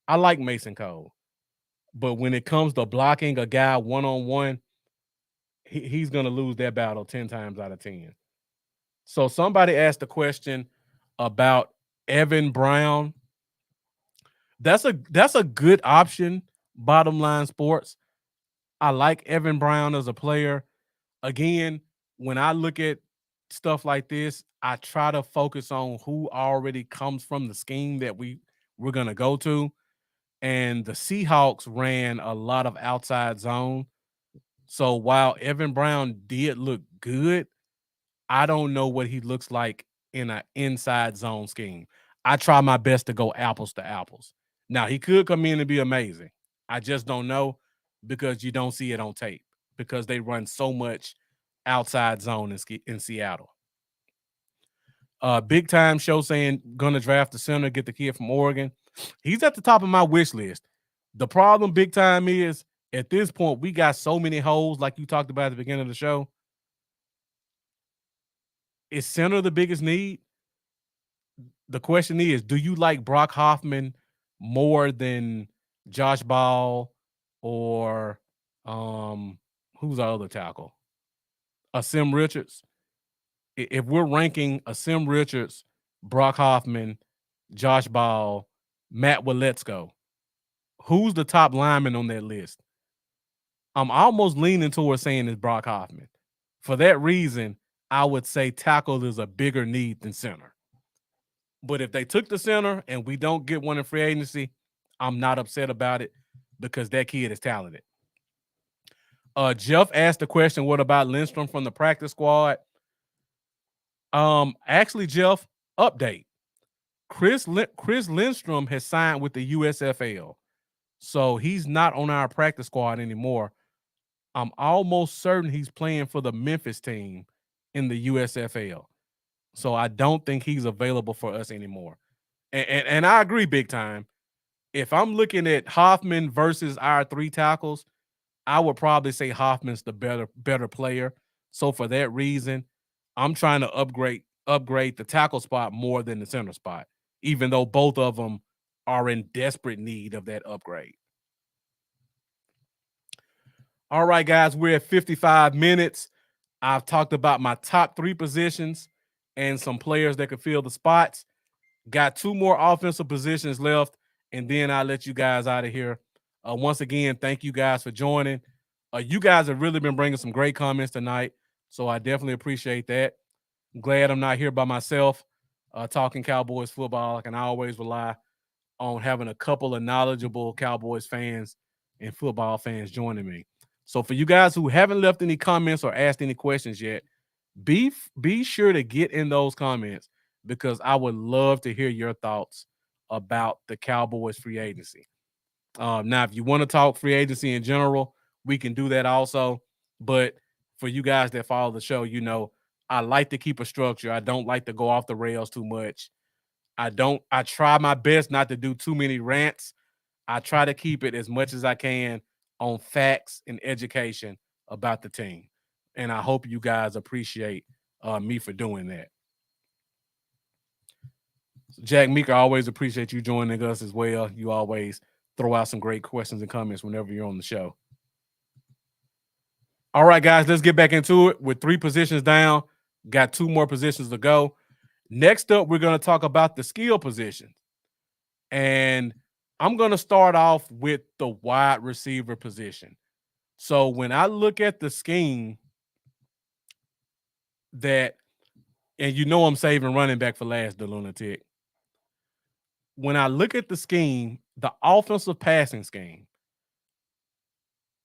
I like Mason Cole. But when it comes to blocking a guy one-on-one, he's going to lose that battle 10 times out of 10. So somebody asked a question about Evan Brown. That's a good option, Bottom Line Sports. I like Evan Brown as a player. Again, when I look at stuff like this, I try to focus on who already comes from the scheme that we're going to go to. And the Seahawks ran a lot of outside zone. So while Evan Brown did look good, I don't know what he looks like in an inside zone scheme. I try my best to go apples to apples. Now, he could come in and be amazing. I just don't know because you don't see it on tape because they run so much outside zone in Seattle. Big time show saying gonna draft the center, get the kid from Oregon. He's at the top of my wish list. The problem, big time, is at this point we got so many holes, like you talked about at the beginning of the show. Is center the biggest need? The question is, do you like Brock Hoffman more than Josh Ball or who's our other tackle? Asim Richards. If we're ranking Asim Richards, Brock Hoffman, Josh Ball, Matt Waletzko, who's the top lineman on that list? I'm almost leaning towards saying it's Brock Hoffman. For that reason, I would say tackle is a bigger need than center. But if they took the center and we don't get one in free agency, I'm not upset about it because that kid is talented. Jeff asked the question, what about Lindstrom from the practice squad? Actually, Jeff, update. Chris Lindstrom has signed with the USFL. So he's not on our practice squad anymore. I'm almost certain he's playing for the Memphis team in the USFL. So I don't think he's available for us anymore. And I agree big time. If I'm looking at Hoffman versus our three tackles, I would probably say Hoffman's the better player. So for that reason, I'm trying to upgrade the tackle spot more than the center spot, even though both of them are in desperate need of that upgrade. All right, guys, we're at 55 minutes. I've talked about my top 3 positions and some players that could fill the spots. Got 2 more offensive positions left, and then I'll let you guys out of here. Once again, thank you guys for joining. You guys have really been bringing some great comments tonight, so I definitely appreciate that. I'm glad I'm not here by myself talking Cowboys football. I can always rely on having a couple of knowledgeable Cowboys fans and football fans joining me. So for you guys who haven't left any comments or asked any questions yet, be sure to get in those comments because I would love to hear your thoughts about the Cowboys free agency. Now, if you want to talk free agency in general, we can do that also. But for you guys that follow the show, I like to keep a structure. I don't like to go off the rails too much. I try my best not to do too many rants. I try to keep it as much as I can on facts and education about the team. And I hope you guys appreciate me for doing that. Jack Meeker, I always appreciate you joining us as well. You always throw out some great questions and comments whenever you're on the show. All right, guys, let's get back into it. We're 3 positions down, got 2 more positions to go. Next up, we're going to talk about the skill positions. And I'm going to start off with the wide receiver position. So when I look at the scheme and I'm saving running back for last, the lunatic. When I look at the scheme, the offensive passing scheme,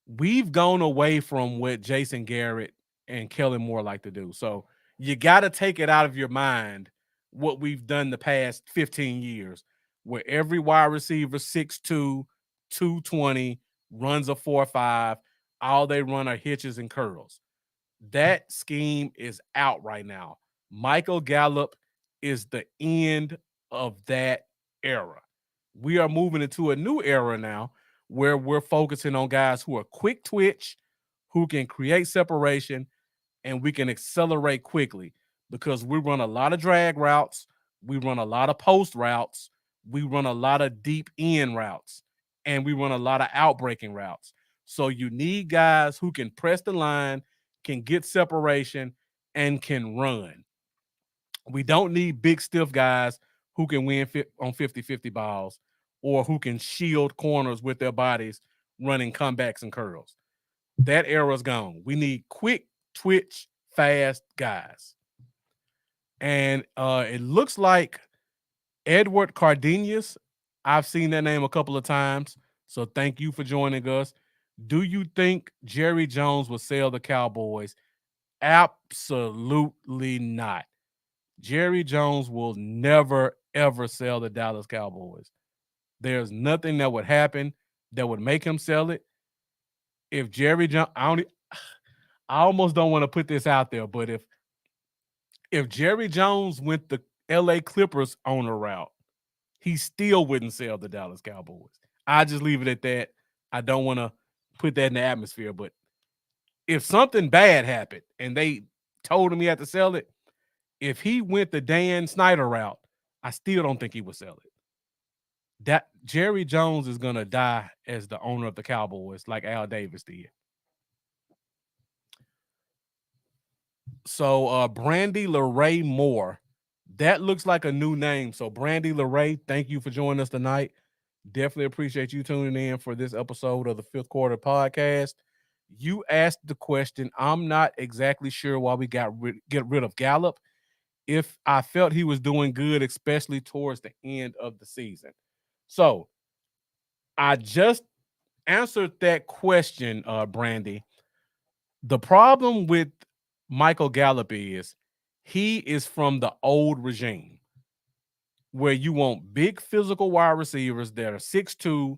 we've gone away from what Jason Garrett and Kellen Moore like to do. So you got to take it out of your mind what we've done the past 15 years, where every wide receiver 6'2", 220, runs a 4.5. All they run are hitches and curls. That scheme is out right now. Michael Gallup is the end of that era. We are moving into a new era now where we're focusing on guys who are quick twitch, who can create separation, and we can accelerate quickly because we run a lot of drag routes. We run a lot of post routes. We run a lot of deep end routes, and we run a lot of outbreaking routes. So you need guys who can press the line, can get separation, and can run. We don't need big, stiff guys who can win on 50-50 balls or who can shield corners with their bodies running comebacks and curls. That era's gone. We need quick, twitch, fast guys. And it looks like Edward Cardenas, I've seen that name a couple of times, so thank you for joining us. Do you think Jerry Jones will sell the Cowboys? Absolutely not. Jerry Jones will never, ever sell the Dallas Cowboys. There's nothing that would happen that would make him sell it. If Jerry Jones, I almost don't want to put this out there, but if Jerry Jones went the LA Clippers owner route, he still wouldn't sell the Dallas Cowboys. I just leave it at that. I don't want to put that in the atmosphere, but if something bad happened and they told him he had to sell it, if he went the Dan Snyder route, I still don't think he would sell it. That Jerry Jones is going to die as the owner of the Cowboys like Al Davis did. So Brandy LeRae Moore, that looks like a new name. So Brandy LeRae, thank you for joining us tonight. Definitely appreciate you tuning in for this episode of the Fifth Quarter Podcast. You asked the question. I'm not exactly sure why we get rid of Gallup. If I felt he was doing good, especially towards the end of the season. So I just answered that question, Brandy. The problem with Michael Gallup is he is from the old regime where you want big physical wide receivers that are 6'2",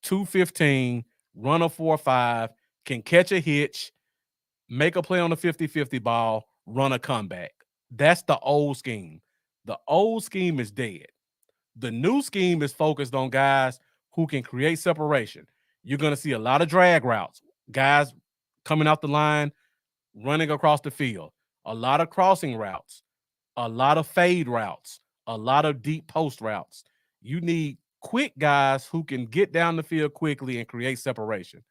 215, run a 4.5, can catch a hitch, make a play on a 50-50 ball, run a comeback. That's the old scheme. The old scheme is dead. The new scheme is focused on guys who can create separation. You're going to see a lot of drag routes, guys coming off the line, running across the field, a lot of crossing routes, a lot of fade routes, a lot of deep post routes. You need quick guys who can get down the field quickly and create separation.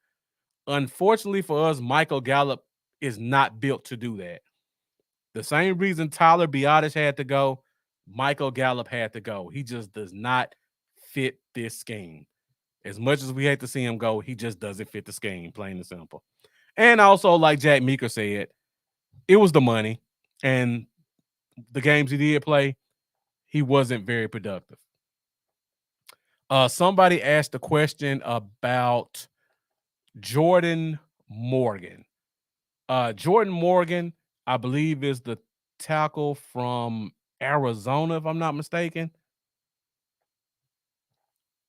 Unfortunately for us, Michael Gallup is not built to do that. The same reason Tyler Biadasz had to go, Michael Gallup had to go. He just does not fit this scheme. As much as we hate to see him go, he just doesn't fit the scheme, plain and simple. And also, like Jack Meeker said, it was the money. And the games he did play, he wasn't very productive. Somebody asked a question about Jordan Morgan. Jordan Morgan, I believe, is the tackle from Arizona, if I'm not mistaken.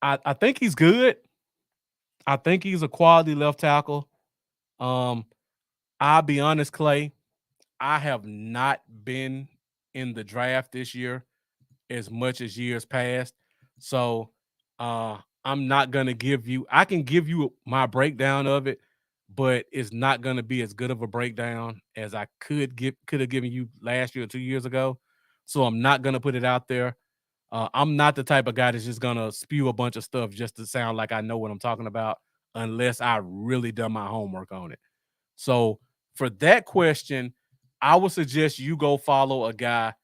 I think he's good. I think he's a quality left tackle. Um, I'll be honest, Clay. I have not been in the draft this year as much as years past. So I'm not gonna give you I can give you my breakdown of it, but it's not gonna be as good of a breakdown as I could have given you last year or 2 years ago. So I'm not gonna put it out there. I'm not the type of guy that's just gonna spew a bunch of stuff just to sound like I know what I'm talking about, unless I really done my homework on it. So for that question, I would suggest you go follow a guy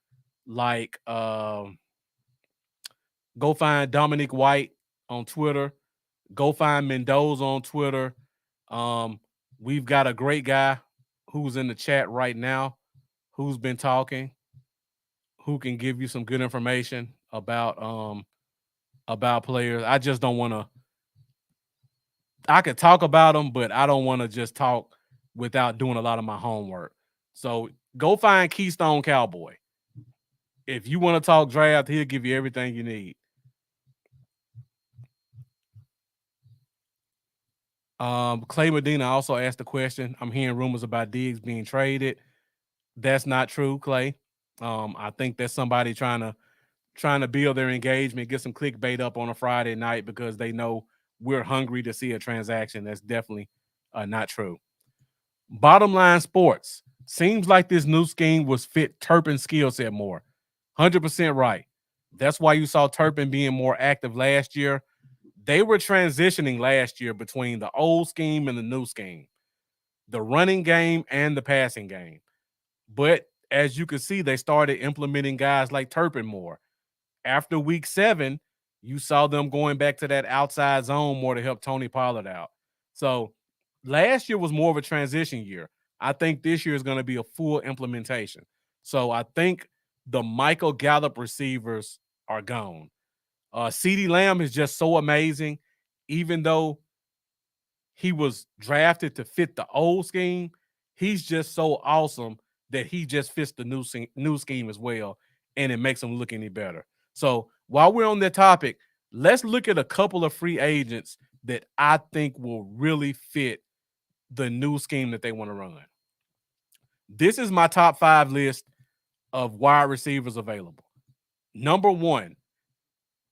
like go find Dominic White on Twitter. Go find Mendoza on Twitter. Um, we've got a great guy who's in the chat right now who's been talking, who can give you some good information about players. I just don't want to I could talk about them, but I don't want to just talk without doing a lot of my homework. So go find Keystone Cowboy. If you want to talk draft, he'll give you everything you need. Clay Medina also asked the question. I'm hearing rumors about Diggs being traded. That's not true, Clay. I think that's somebody trying to build their engagement, get some clickbait up on a Friday night because they know we're hungry to see a transaction. That's definitely not true. Bottom line sports. Seems like this new scheme was fit Turpin's skill set more. 100% right. That's why you saw Turpin being more active last year. They were transitioning last year between the old scheme and the new scheme, the running game and the passing game. But as you can see, they started implementing guys like Turpin more. After week 7, you saw them going back to that outside zone more to help Tony Pollard out. So last year was more of a transition year. I think this year is going to be a full implementation. So I think the Michael Gallup receivers are gone. CeeDee Lamb is just so amazing. Even though he was drafted to fit the old scheme, he's just so awesome that he just fits the new scheme as well, and it makes him look any better. So while we're on that topic, let's look at a couple of free agents that I think will really fit the new scheme that they want to run. This is my top 5 list of wide receivers available. Number 1,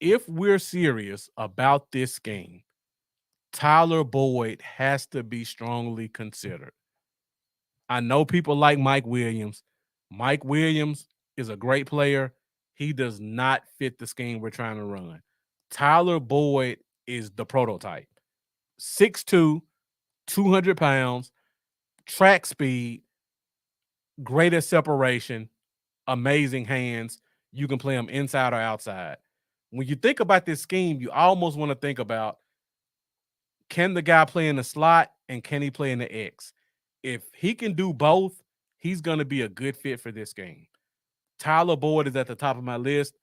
if we're serious about this scheme, Tyler Boyd has to be strongly considered. I know people like Mike Williams. Mike Williams is a great player. He does not fit the scheme we're trying to run. Tyler Boyd is the prototype. 6'2", 200 pounds, track speed, greater separation, amazing hands. You can play him inside or outside. When you think about this scheme, you almost want to think about, can the guy play in the slot and can he play in the X? If he can do both, he's going to be a good fit for this game. Tyler Boyd is at the top of my list.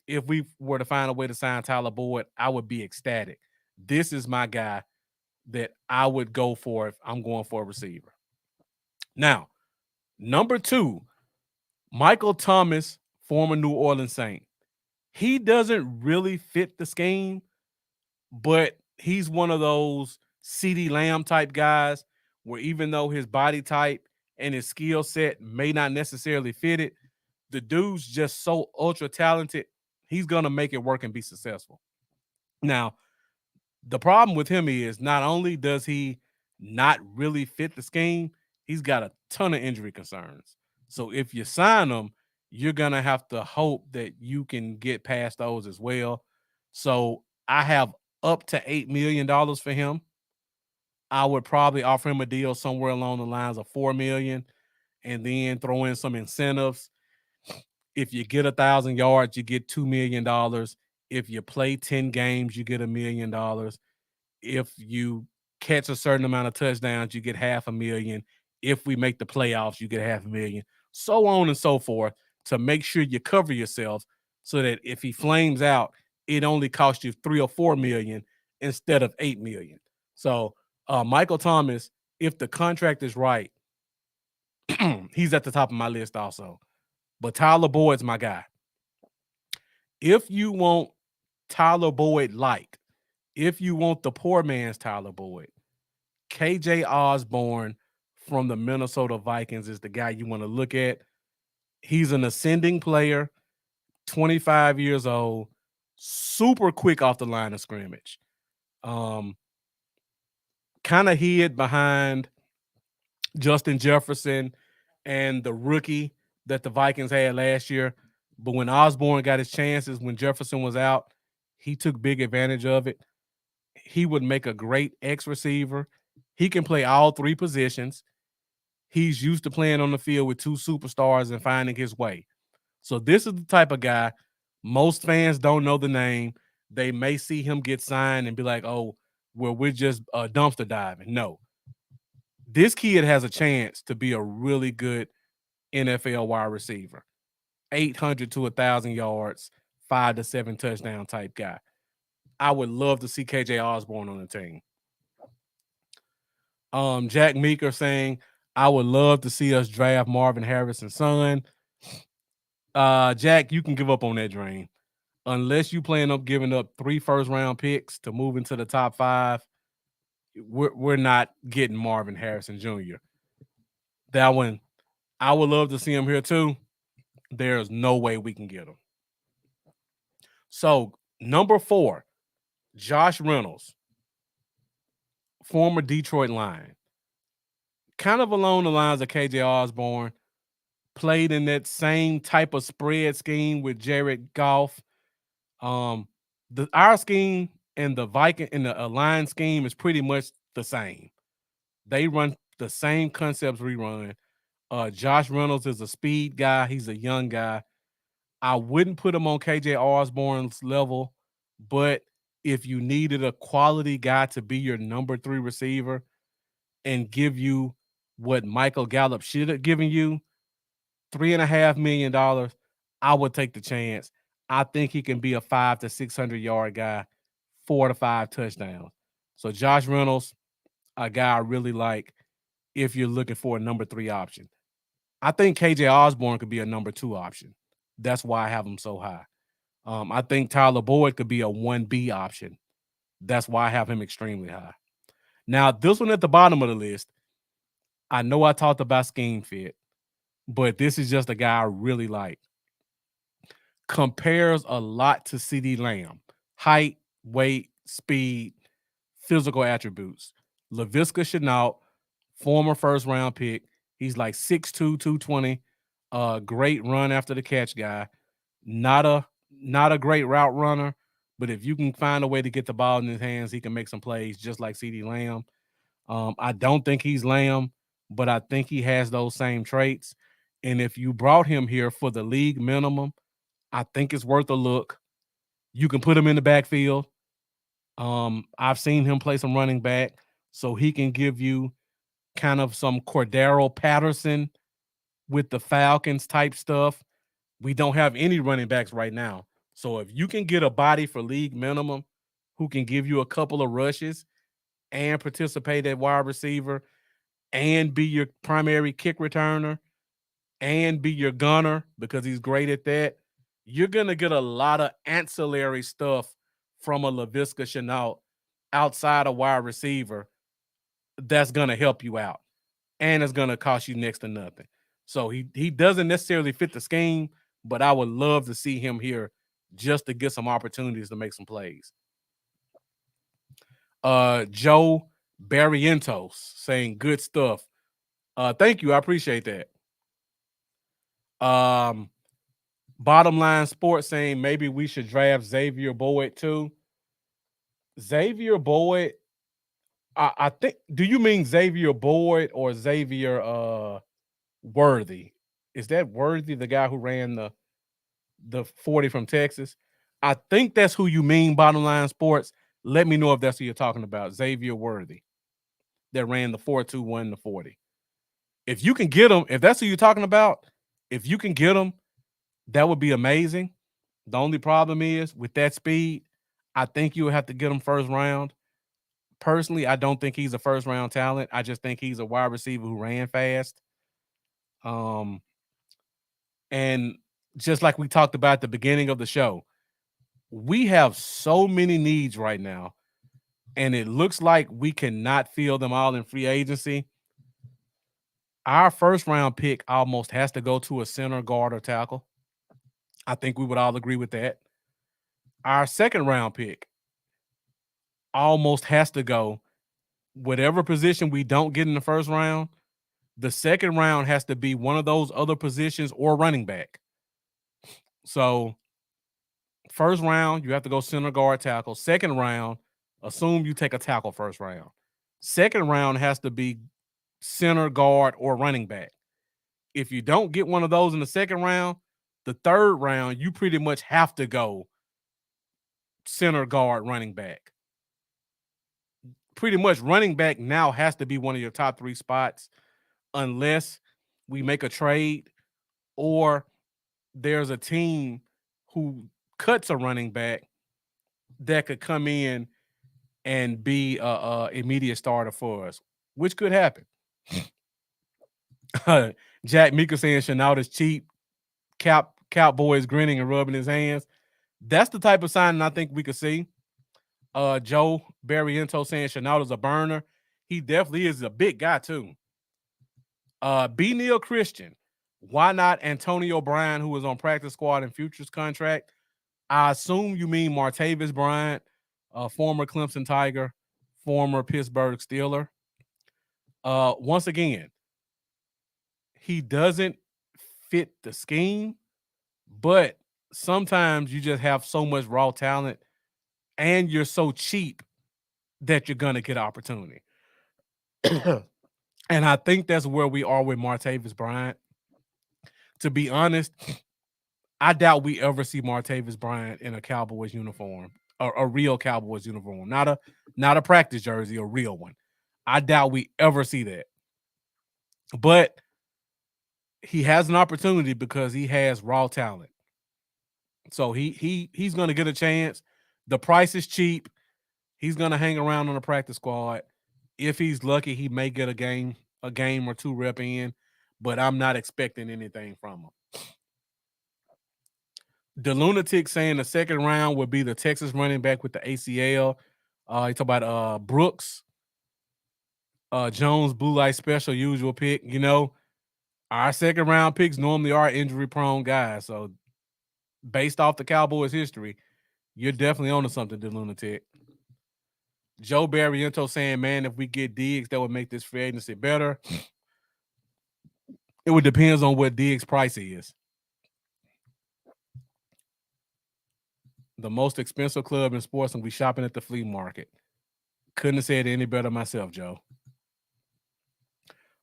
If we were to find a way to sign Tyler Boyd, I would be ecstatic. This is my guy that I would go for if I'm going for a receiver. Now, number 2, Michael Thomas, former New Orleans Saint. He doesn't really fit the scheme, but he's one of those CeeDee Lamb type guys where even though his body type and his skill set may not necessarily fit it, the dude's just so ultra talented, he's going to make it work and be successful. Now, the problem with him is not only does he not really fit the scheme, he's got a ton of injury concerns. So if you sign him, you're going to have to hope that you can get past those as well. So I have up to $8 million for him. I would probably offer him a deal somewhere along the lines of $4 million and then throw in some incentives. If you get 1,000 yards, you get $2 million. If you play 10 games, you get $1 million. If you catch a certain amount of touchdowns, you get $500,000. If we make the playoffs, you get $500,000. So on and so forth, to make sure you cover yourself so that if he flames out, it only costs you 3 or 4 million instead of 8 million. So Michael Thomas, if the contract is right, he's at the top of my list also. But Tyler Boyd's my guy. If you want Tyler Boyd like, If you want the poor man's Tyler Boyd, KJ Osborne from the Minnesota Vikings is the guy you want to look at. He's an ascending player, 25 years old, super quick off the line of scrimmage. Um, kind of hid behind Justin Jefferson and the rookie that the Vikings had last year. But when Osborne got his chances, when Jefferson was out, he took big advantage of it. He would make a great X receiver. He can play all three positions. He's used to playing on the field with two superstars and finding his way. So this is the type of guy most fans don't know the name. They may see him get signed and be like, oh, well, we're just dumpster diving. No, this kid has a chance to be a really good NFL wide receiver. 800 to 1,000 yards, 5 to 7 touchdown type guy. I would love to see KJ Osborne on the team. Jack Meeker saying, I would love to see us draft Marvin Harrison's son. Jack, you can give up on that dream. Unless you plan up giving up 3 first-round picks to move into the top 5, we're not getting Marvin Harrison Jr. That one, I would love to see him here too. There's no way we can get him. So, number 4, Josh Reynolds, former Detroit Lion. Kind of along the lines of KJ Osborne, played in that same type of spread scheme with Jared Goff. Our scheme and the Viking and the Lion scheme is pretty much the same. They run the same concepts we run. Josh Reynolds is a speed guy. He's a young guy. I wouldn't put him on KJ Osborne's level, but if you needed a quality guy to be your number 3 receiver and give you what Michael Gallup should have given you, $3.5 million, I would take the chance. I think he can be a 500 to 600 yard guy, 4 to 5 touchdowns. So Josh Reynolds, a guy I really like if you're looking for a number 3 option. I think KJ Osborne could be a number 2 option. That's why I have him so high. I think Tyler Boyd could be a 1B option. That's why I have him extremely high. Now, this one at the bottom of the list, I know I talked about scheme fit, but this is just a guy I really like. Compares a lot to CeeDee Lamb. Height, weight, speed, physical attributes. Laviska Shenault, former first-round pick. He's like 6'2", 220. Great run after the catch guy. Not a great route runner, but if you can find a way to get the ball in his hands, he can make some plays just like CeeDee Lamb. I don't think he's Lamb, but I think he has those same traits. And if you brought him here for the league minimum, I think it's worth a look. You can put him in the backfield. I've seen him play some running back, so he can give you kind of some Cordero Patterson with the Falcons type stuff. We don't have any running backs right now. So if you can get a body for league minimum who can give you a couple of rushes and participate at wide receiver and be your primary kick returner and be your gunner because he's great at that, you're going to get a lot of ancillary stuff from a Laviska Shenault outside a wide receiver that's going to help you out and it's going to cost you next to nothing. So he doesn't necessarily fit the scheme, but I would love to see him here just to get some opportunities to make some plays. Joe Barrientos saying good stuff. Thank you. I appreciate that. Bottom Line Sports saying maybe we should draft Xavier Boyd too. Xavier Boyd, I think. Do you mean Xavier Boyd or Xavier Worthy? Is that Worthy, the guy who ran the 40 from Texas? I think that's who you mean, Bottom Line Sports. Let me know if that's who you're talking about. Xavier Worthy that ran the 4.21 to 40. If you can get him, if that's who you're talking about, if you can get him, that would be amazing. The only problem is with that speed, I think you would have to get him first round. Personally, I don't think he's a first round talent. I just think he's a wide receiver who ran fast. And just like we talked about at the beginning of the show, we have so many needs right now. and it looks like we cannot fill them all in free agency, our first round pick almost has to go to a center, guard, or tackle. I think we would all agree with that. Our second round pick almost has to go whatever position we don't get in the first round. The second round has to be one of those other positions or running back. So, first round, you have to go center, guard, tackle. Second round, assume you take a tackle first round. Second round has to be center, guard, or running back. If you don't get one of those in the second round, the third round, you pretty much have to go center, guard, running back. Pretty much running back now has to be one of your top 3 spots unless we make a trade or there's a team who cuts a running back that could come in and be a immediate starter for us, which could happen. Jack Mika saying Chenault is cheap. Cowboys grinning and rubbing his hands. That's the type of signing I think we could see. Joe Barriento saying Chenault is a burner. He definitely is a big guy too. B. Neil Christian. Why not Antonio Brown, who was on practice squad and futures contract? I assume you mean Martavis Bryant, former Clemson Tiger, former Pittsburgh Steeler. Once again, he doesn't fit the scheme, but sometimes you just have so much raw talent and you're so cheap that you're going to get opportunity. And I think that's where we are with Martavis Bryant. To be honest, I doubt we ever see Martavis Bryant in a Cowboys uniform, a real Cowboys uniform, not a practice jersey, a real one. I doubt we ever see that. But he has an opportunity because he has raw talent. So he's going to get a chance. The price is cheap. He's going to hang around on the practice squad. If he's lucky, he may get a game or two rep in, but I'm not expecting anything from him. The lunatic saying the second round would be the Texas running back with the ACL. He talk about Brooks, Jones, Blue Light Special, usual pick. You know, our second round picks normally are injury prone guys. So based off the Cowboys history, you're definitely onto something, the lunatic. Joe Barriento saying, man, if we get Diggs, that would make this free agency better. It would depends on what Diggs' price is. The most expensive club in sports, and we shopping at the flea market. Couldn't have said it any better myself, Joe.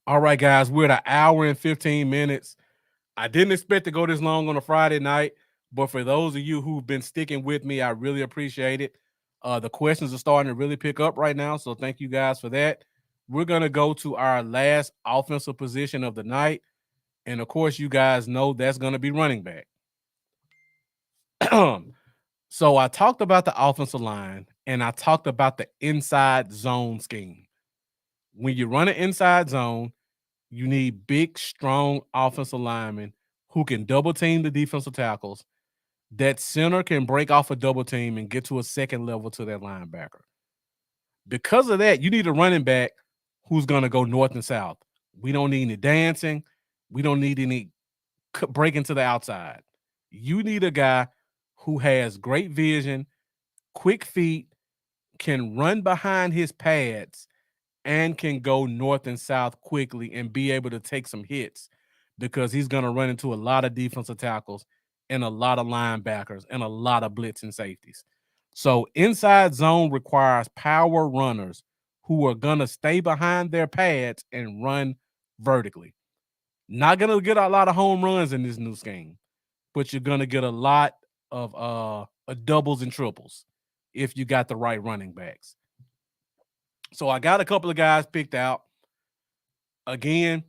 All right, guys, we're at 1 hour and 15 minutes. I didn't expect to go this long on a Friday night, but for those of you who've been sticking with me, I really appreciate it. The questions are starting to really pick up right now, so thank you guys for that. We're going to go to our last offensive position of the night, and of course, you guys know that's going to be running back. So I talked about the offensive line, and I talked about the inside zone scheme. When you run an inside zone, you need big, strong offensive linemen who can double team the defensive tackles. That center can break off a double team and get to a second level to that linebacker. Because of that, you need a running back who's going to go north and south. We don't need any dancing. We don't need any breaking to the outside. You need a guy who has great vision, quick feet, can run behind his pads, and can go north and south quickly and be able to take some hits because he's going to run into a lot of defensive tackles and a lot of linebackers and a lot of blitz and safeties. So inside zone requires power runners who are going to stay behind their pads and run vertically. Not going to get a lot of home runs in this new scheme, but you're going to get a lot of doubles and triples if you got the right running backs. So I got a couple of guys picked out. Again,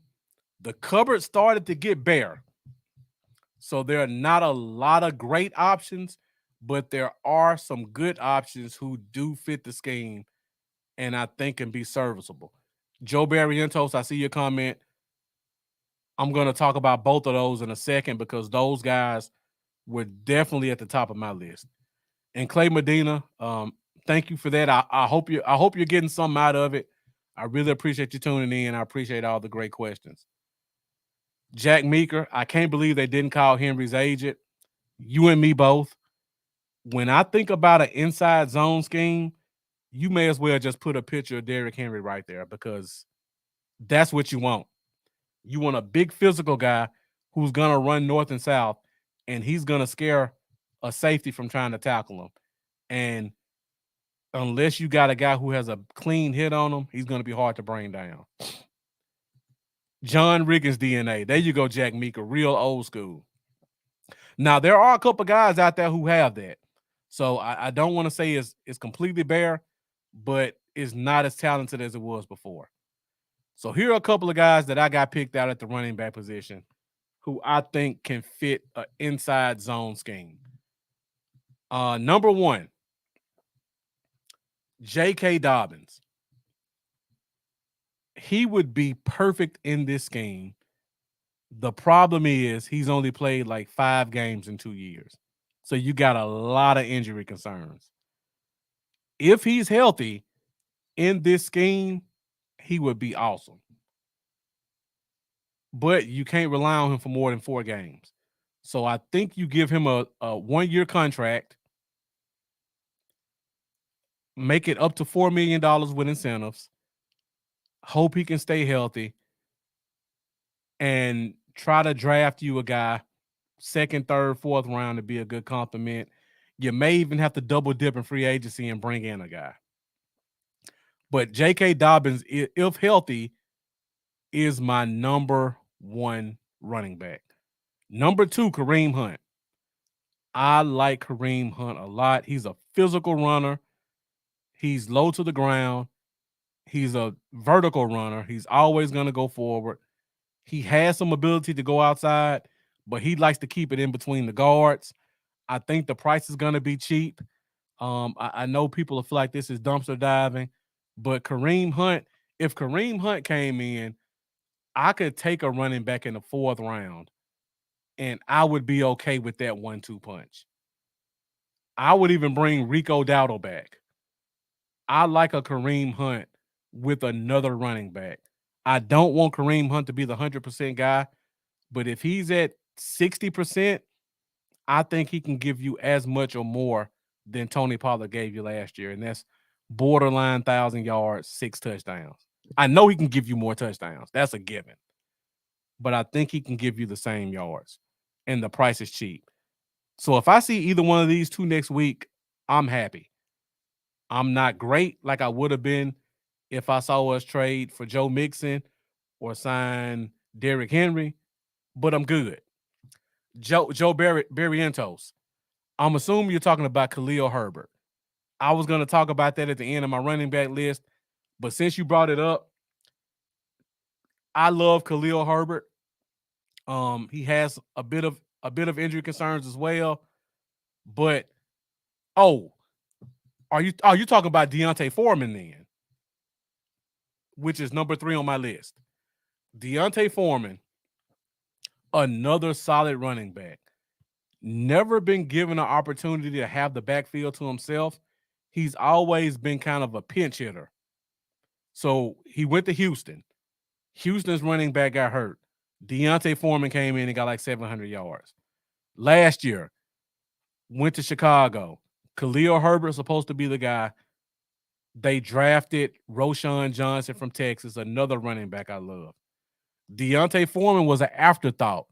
the cupboard started to get bare. So there are not a lot of great options, but there are some good options who do fit the scheme and I think can be serviceable. Joe Barrientos, I see your comment. I'm going to talk about both of those in a second because those guys were definitely at the top of my list. And Clay Medina, thank you for that. I hope you're getting something out of it. I really appreciate you tuning in. I appreciate all the great questions. Jack Meeker, I can't believe they didn't call Henry's agent. You and me both. When I think about an inside zone scheme, you may as well just put a picture of Derrick Henry right there because that's what you want. You want a big physical guy who's gonna run north and south, and he's gonna scare a safety from trying to tackle him. And unless you got a guy who has a clean hit on him, he's gonna be hard to bring down. John Riggins DNA. There you go, Jack Meeker, real old school. Now there are a couple guys out there who have that. So I don't want to say it's completely bare, but it's not as talented as it was before. So here are a couple of guys that I got picked out at the running back position who I think can fit an inside zone scheme. Number one, J.K. Dobbins. He would be perfect in this scheme. The problem is he's only played like 5 games in 2 years. So you got a lot of injury concerns. If he's healthy in this scheme, he would be awesome. But you can't rely on him for more than 4 games. So I think you give him a 1-year contract, make it up to $4 million with incentives, hope he can stay healthy, and try to draft you a guy second, third, fourth round to be a good compliment. You may even have to double dip in free agency and bring in a guy. But J.K. Dobbins, if healthy, is my number 1 running back. Number 2, Kareem Hunt. I like Kareem Hunt a lot. He's a physical runner. He's low to the ground. He's a vertical runner. He's always going to go forward. He has some ability to go outside, but he likes to keep it in between the guards. I think the price is going to be cheap. I know people feel like this is dumpster diving, but Kareem Hunt, if Kareem Hunt came in, I could take a running back in the 4th round, and I would be okay with that 1-2 punch. I would even bring Rico Dowdle back. I like a Kareem Hunt with another running back. I don't want Kareem Hunt to be the 100% guy, but if he's at 60%, I think he can give you as much or more than Tony Pollard gave you last year, and that's borderline 1,000 yards, 6 touchdowns. I know he can give you more touchdowns. That's a given. But I think he can give you the same yards, and the price is cheap. So if I see either one of these two next week, I'm happy. I'm not great like I would have been if I saw us trade for Joe Mixon or sign Derrick Henry, but I'm good. Joe Barrientos. I'm assuming you're talking about Khalil Herbert. I was going to talk about that at the end of my running back list, but since you brought it up, I love Khalil Herbert. He has a bit of injury concerns as well, but are you talking about Deontay Foreman then? Which is number 3 on my list. Deontay Foreman, another solid running back. Never been given an opportunity to have the backfield to himself. He's always been kind of a pinch hitter. So he went to Houston. Houston's running back got hurt. Deontay Foreman came in and got like 700 yards. Last year, went to Chicago. Khalil Herbert supposed to be the guy. They drafted Roschon Johnson from Texas, another running back I love. Deontay Foreman was an afterthought.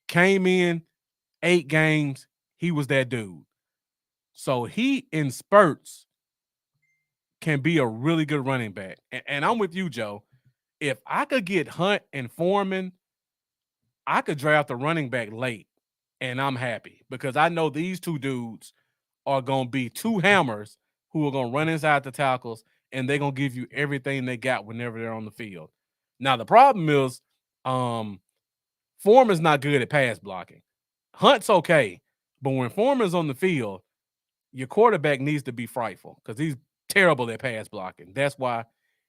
Came in 8 games. He was that dude. So he, in spurts, can be a really good running back. And I'm with you, Joe. If I could get Hunt and Foreman, I could draft a running back late, and I'm happy because I know these two dudes are going to be 2 hammers who are going to run inside the tackles, and they're going to give you everything they got whenever they're on the field. Now, the problem is Foreman's not good at pass blocking. Hunt's okay, but when Foreman's on the field, your quarterback needs to be frightful because he's terrible at pass blocking. That's why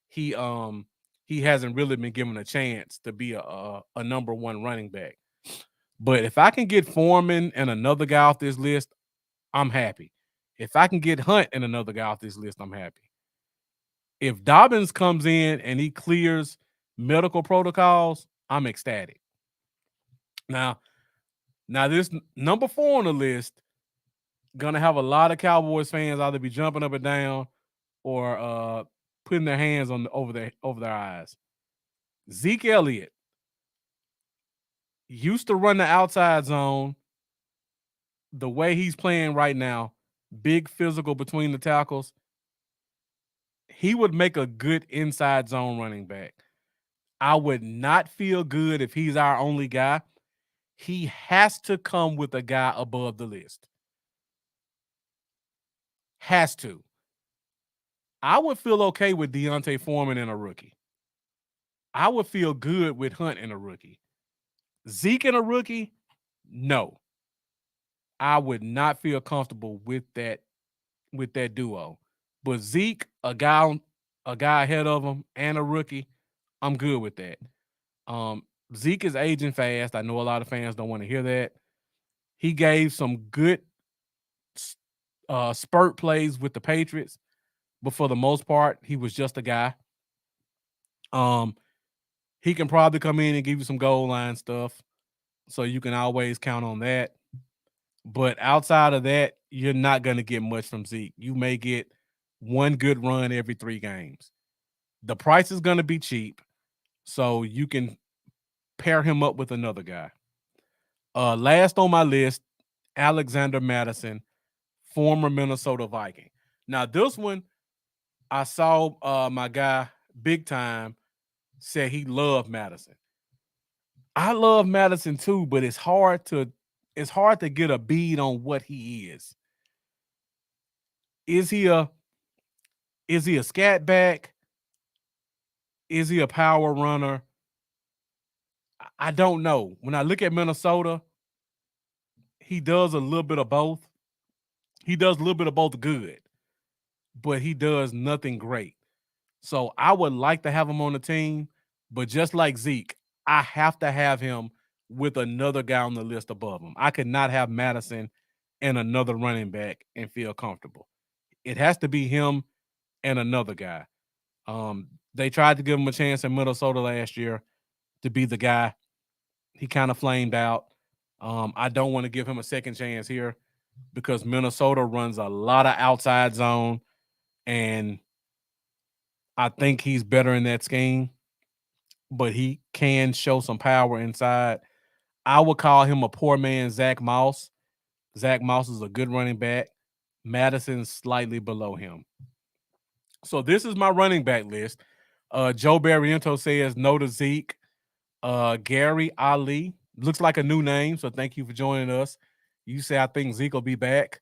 he hasn't really been given a chance to be a number 1 running back. But if I can get Foreman and another guy off this list, I'm happy. If I can get Hunt and another guy off this list, I'm happy. If Dobbins comes in and he clears medical protocols, I'm ecstatic. Now, this number 4 on the list gonna have a lot of Cowboys fans either be jumping up and down or putting their hands on over their eyes. Zeke Elliott used to run the outside zone. The way he's playing right now, big physical between the tackles, he would make a good inside zone running back. I would not feel good if he's our only guy. He has to come with a guy above the list. Has to. I would feel okay with Deontay Foreman and a rookie. I would feel good with Hunt and a rookie. Zeke and a rookie, no. I would not feel comfortable with that duo. But Zeke, a guy ahead of him, and a rookie, I'm good with that. Zeke is aging fast. I know a lot of fans don't want to hear that. He gave some good spurt plays with the Patriots, but for the most part, he was just a guy. He can probably come in and give you some goal line stuff, so you can always count on that. But outside of that, you're not going to get much from Zeke. You may get one good run every 3 games. The price is going to be cheap, so you can pair him up with another guy. Last on my list, Alexander Mattison, former Minnesota Viking. Now, this one, I saw my guy, Big Time, said he loved Mattison. I love Mattison too, but it's hard to get a bead on what he is. Is he a scat back? Is he a power runner? I don't know. When I look at Minnesota, he does a little bit of both. He does a little bit of both good, but he does nothing great. So I would like to have him on the team, but just like Zeke, I have to have him with another guy on the list above him. I could not have Mattison and another running back and feel comfortable. It has to be him and another guy. They tried to give him a chance in Minnesota last year to be the guy. He kind of flamed out. I don't want to give him a second chance here because Minnesota runs a lot of outside zone, and I think he's better in that scheme, but he can show some power inside. I would call him a poor man Zach Moss. Zach Moss is a good running back. Madison's slightly below him. So this is my running back list. Joe Barriento says no to Zeke. Gary Ali looks like a new name, so thank you for joining us. You say I think Zeke will be back.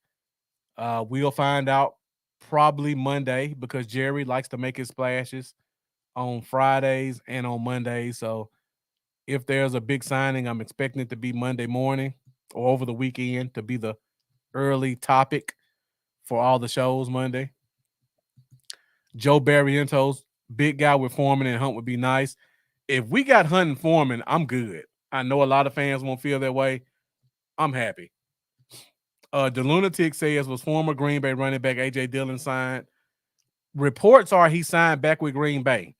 We'll find out probably Monday because Jerry likes to make his splashes on Fridays and on Mondays. So if there's a big signing, I'm expecting it to be Monday morning or over the weekend to be the early topic for all the shows Monday. Joe Barrientos, big guy with Foreman and Hunt would be nice. If we got Hunt and Foreman, I'm good. I know a lot of fans won't feel that way. I'm happy. The Lunatic says was former Green Bay running back A.J. Dillon signed. Reports are he signed back with Green Bay.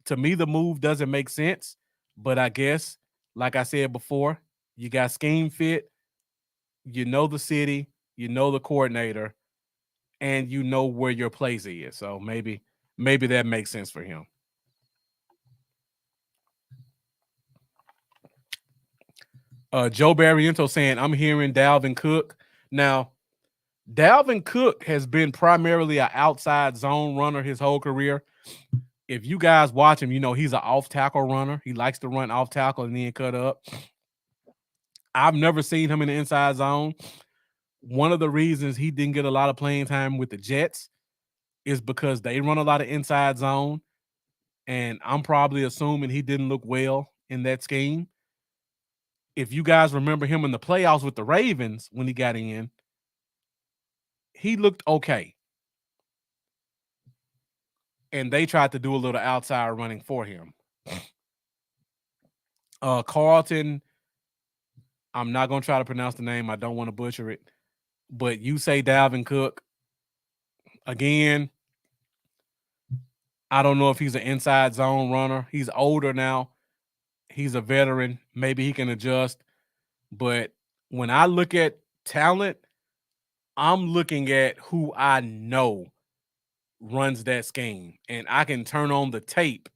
To me, the move doesn't make sense, but I guess, like I said before, you got scheme fit, you know the city, you know the coordinator, and you know where your place is. So maybe that makes sense for him. Joe Barriento saying, I'm hearing Dalvin Cook. Now, Dalvin Cook has been primarily an outside zone runner his whole career. If you guys watch him, you know he's an off-tackle runner. He likes to run off-tackle and then cut up. I've never seen him in the inside zone. One of the reasons he didn't get a lot of playing time with the Jets is because they run a lot of inside zone, and I'm probably assuming he didn't look well in that scheme. If you guys remember him in the playoffs with the Ravens when he got in, he looked okay. And they tried to do a little outside running for him. Carlton, I'm not going to try to pronounce the name. I don't want to butcher it. But you say Dalvin Cook again. I don't know if he's an inside zone runner. He's older now. He's a veteran. Maybe he can adjust. But when I look at talent, I'm looking at who I know runs that scheme. And I can turn on the tape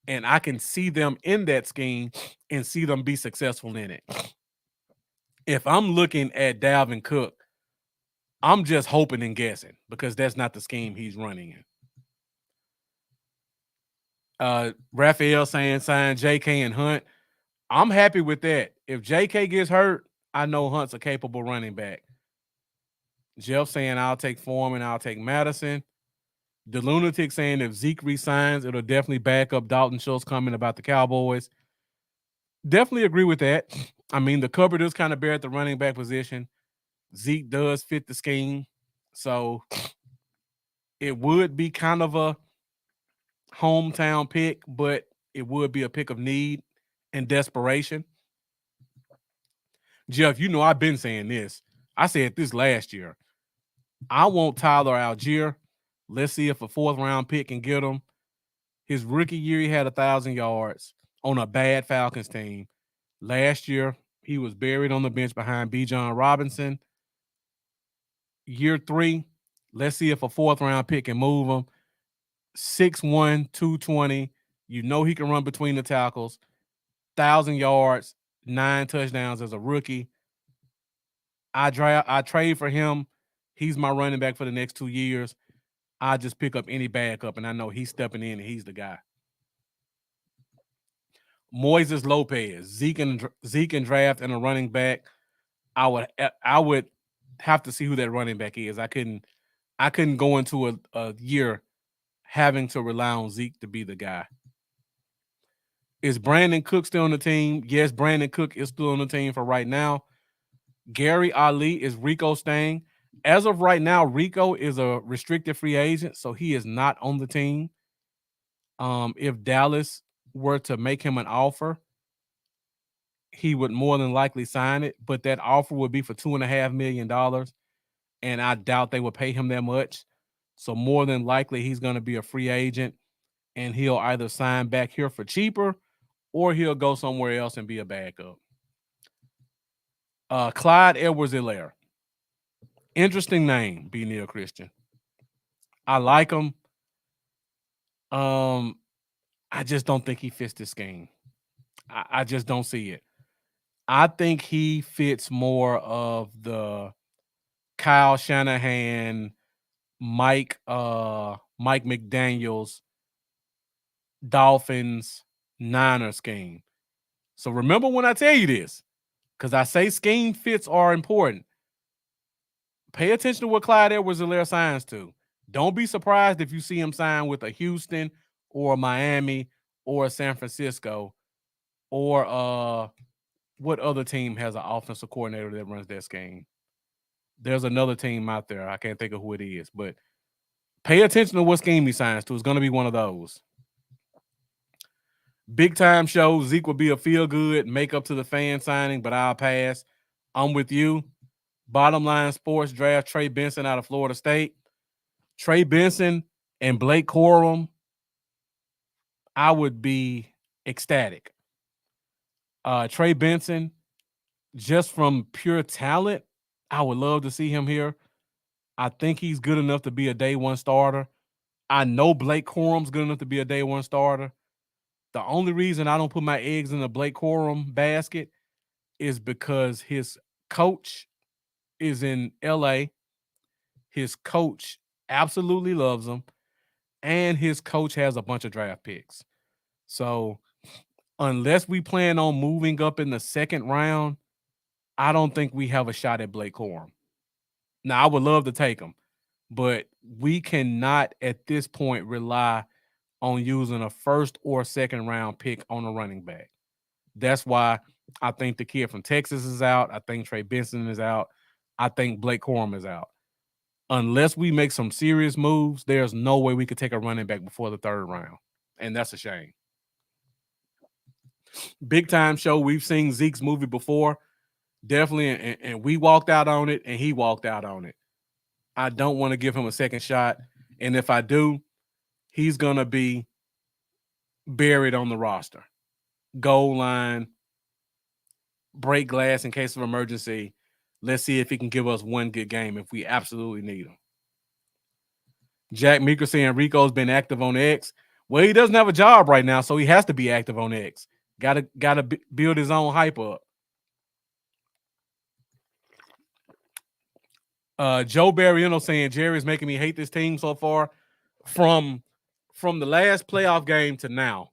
and I can see them in that scheme and see them be successful in it. If I'm looking at Dalvin Cook, I'm just hoping and guessing because that's not the scheme he's running in. Raphael saying sign JK and Hunt. I'm happy with that. If JK gets hurt, I know Hunt's a capable running back. Jeff saying I'll take Foreman, I'll take Madison. The Lunatic saying if Zeke resigns, it'll definitely back up Dalton Schultz comment about the Cowboys. Definitely agree with that. I mean, the cupboard is kind of bare at the running back position. Zeke does fit the scheme. So it would be kind of a hometown pick, but it would be a pick of need and desperation. Jeff, you know I've been saying this. I said this last year. I want Tyler Algier. Let's see if a fourth round pick can get him. His rookie year, he had 1,000 yards on a bad Falcons team. Last year, he was buried on the bench behind Bijan Robinson. Year 3, let's see if a fourth round pick can move him. 6'1", 220. You know he can run between the tackles. 1,000 yards, 9 touchdowns as a rookie. I trade for him. He's my running back for the next 2 years. I just pick up any backup, and I know he's stepping in and he's the guy. Moises Lopez, Zeke and draft and a running back. I would have to see who that running back is. I couldn't go into a year having to rely on Zeke to be the guy. Is Brandon Cook still on the team? Yes, Brandon Cook is still on the team for right now. Gary Ali, is Rico staying? As of right now, Rico is a restricted free agent, so he is not on the team. If Dallas were to make him an offer, he would more than likely sign it, but that offer would be for $2.5 million, and I doubt they would pay him that much. So more than likely, he's going to be a free agent, and he'll either sign back here for cheaper, or he'll go somewhere else and be a backup. Clyde Edwards-Helaire. Interesting name, B. Neil Christian. I like him. I just don't think he fits this scheme. I just don't see it. I think he fits more of the Kyle Shanahan, Mike McDaniels, Dolphins, Niners scheme. So remember when I tell you this, because I say scheme fits are important. Pay attention to what Clyde Edwards-Helaire signs to. Don't be surprised if you see him sign with a Houston or a Miami or a San Francisco or what other team has an offensive coordinator that runs that scheme? There's another team out there. I can't think of who it is, but pay attention to what scheme he signs to. It's going to be one of those. Big time show. Zeke will be a feel good, make up to the fan signing, but I'll pass. I'm with you. Bottom line sports draft Trey Benson out of Florida State. Trey Benson and Blake Corum, I would be ecstatic. Trey Benson, just from pure talent, I would love to see him here. I think he's good enough to be a day one starter. I know Blake Corum's good enough to be a day one starter. The only reason I don't put my eggs in the Blake Corum basket is because his coach is in LA. His coach absolutely loves him, and his coach has a bunch of draft picks. So unless we plan on moving up in the second round, I don't think we have a shot at Blake Corum. Now, I would love to take him, but we cannot at this point rely on using a first or second round pick on a running back. That's why I think the kid from Texas is out. I think Trey Benson is out. I think Blake Corum is out. Unless we make some serious moves, there's no way we could take a running back before the third round. And that's a shame. Big time show. We've seen Zeke's movie before. Definitely, and we walked out on it, and he walked out on it. I don't want to give him a second shot, and if I do, he's gonna be buried on the roster. Goal line, break glass in case of emergency. Let's see if he can give us one good game if we absolutely need him. Jack Meeker saying Rico's been active on X. Well, he doesn't have a job right now, so he has to be active on X. Gotta build his own hype up. Joe Barriento saying Jerry's making me hate this team so far. From the last playoff game to now,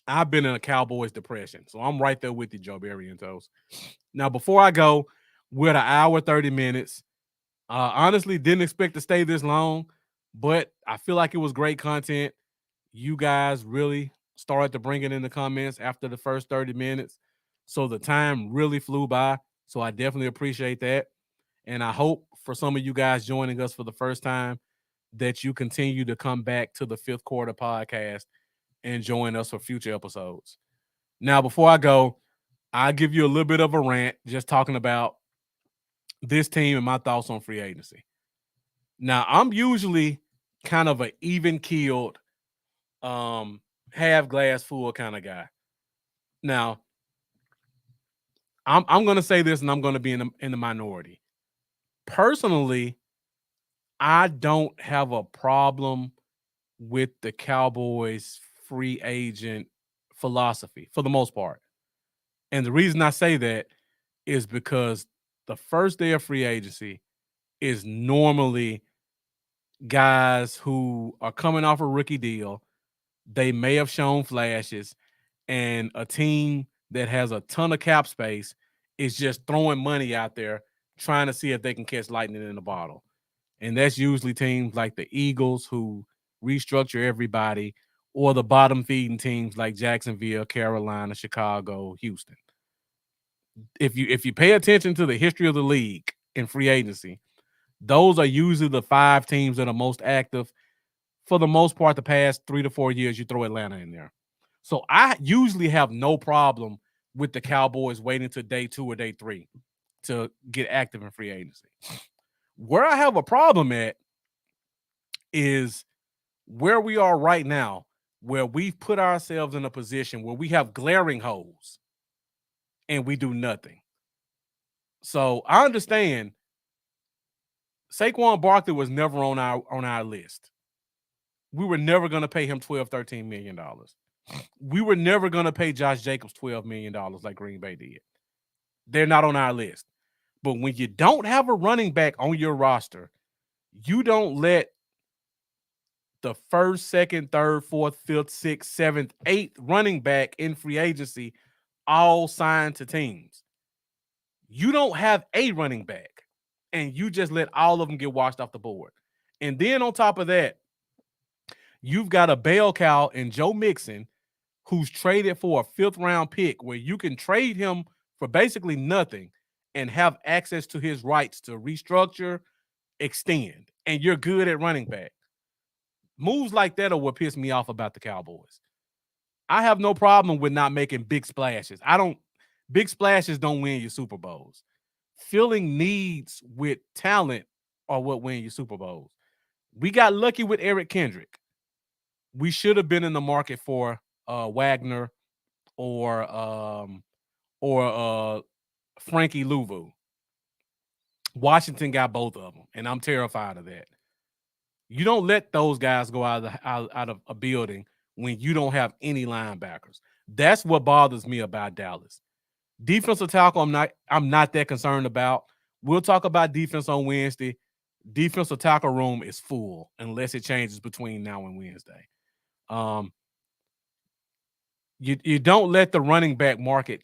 I've been in a Cowboys depression. So I'm right there with you, Joe Barrientos. Now, before I go, we're at an hour, 30 minutes. Honestly, didn't expect to stay this long, but I feel like it was great content. You guys really started to bring it in the comments after the first 30 minutes. So the time really flew by. So I definitely appreciate that. And I hope for some of you guys joining us for the first time that you continue to come back to the Fifth Quarter podcast and join us for future episodes. Now, before I go, I'll give you a little bit of a rant just talking about this team and my thoughts on free agency. Now, I'm usually kind of an even keeled, half glass full kind of guy. Now, I'm going to say this, and I'm going to be in the minority. Personally, I don't have a problem with the Cowboys' free agent philosophy for the most part. And the reason I say that is because the first day of free agency is normally guys who are coming off a rookie deal. They may have shown flashes, and a team that has a ton of cap space is just throwing money out there trying to see if they can catch lightning in a bottle. And that's usually teams like the Eagles who restructure everybody, or the bottom feeding teams like Jacksonville, Carolina, Chicago, Houston. If you pay attention to the history of the league in free agency, those are usually the 5 teams that are most active. For the most part, the past 3 to 4 years, you throw Atlanta in there. So I usually have no problem with the Cowboys waiting to day 2 or day 3 to get active in free agency. Where I have a problem at is where we are right now, where we've put ourselves in a position where we have glaring holes and we do nothing. So I understand Saquon Barkley was never on our list. We were never going to pay him $12-13 million. We were never going to pay Josh Jacobs $12 million like Green Bay did. They're not on our list. But when you don't have a running back on your roster, you don't let the first, second, third, fourth, fifth, sixth, seventh, eighth running back in free agency all sign to teams. You don't have a running back, and you just let all of them get washed off the board. And then on top of that, you've got a bell cow in Joe Mixon who's traded for a 5th-round pick where you can trade him for basically nothing and have access to his rights to restructure, extend, and you're good at running back. Moves like that are what piss me off about the Cowboys. I have no problem with not making big splashes. Big splashes don't win you Super Bowls. Filling needs with talent are what win you Super Bowls. We got lucky with Eric Kendrick. We should have been in the market for Wagner or Frankie Louvu. Washington got both of them, and I'm terrified of that. You don't let those guys go out of a building when you don't have any linebackers. That's what bothers me about Dallas. Defensive tackle, I'm not that concerned about. We'll talk about defense on Wednesday. Defensive tackle room is full unless it changes between now and Wednesday. You don't let the running back market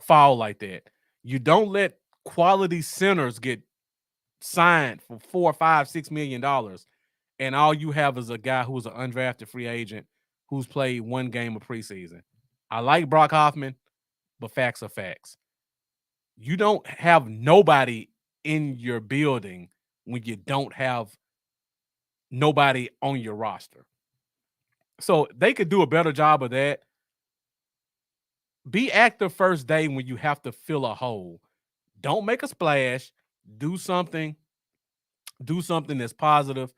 fall like that. You don't let quality centers get signed for $4, $5, $6 million, and all you have is a guy who's an undrafted free agent who's played one game of preseason. I like Brock Hoffman, but facts are facts. You don't have nobody in your building when you don't have nobody on your roster. So they could do a better job of that. Be active first day when you have to fill a hole. Don't make a splash. Do something. Do something that's positive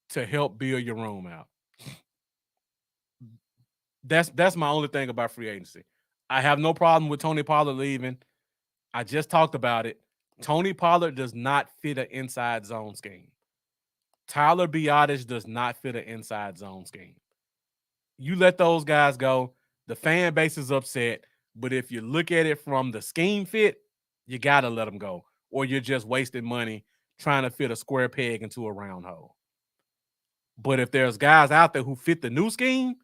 to help build your room out. That's my only thing about free agency. I have no problem with Tony Pollard leaving. I just talked about it. Tony Pollard does not fit an inside zone scheme. Tyler Biadasz does not fit an inside zone scheme. You let those guys go, the fan base is upset. But if you look at it from the scheme fit, you got to let them go, or you're just wasting money trying to fit a square peg into a round hole. But if there's guys out there who fit the new scheme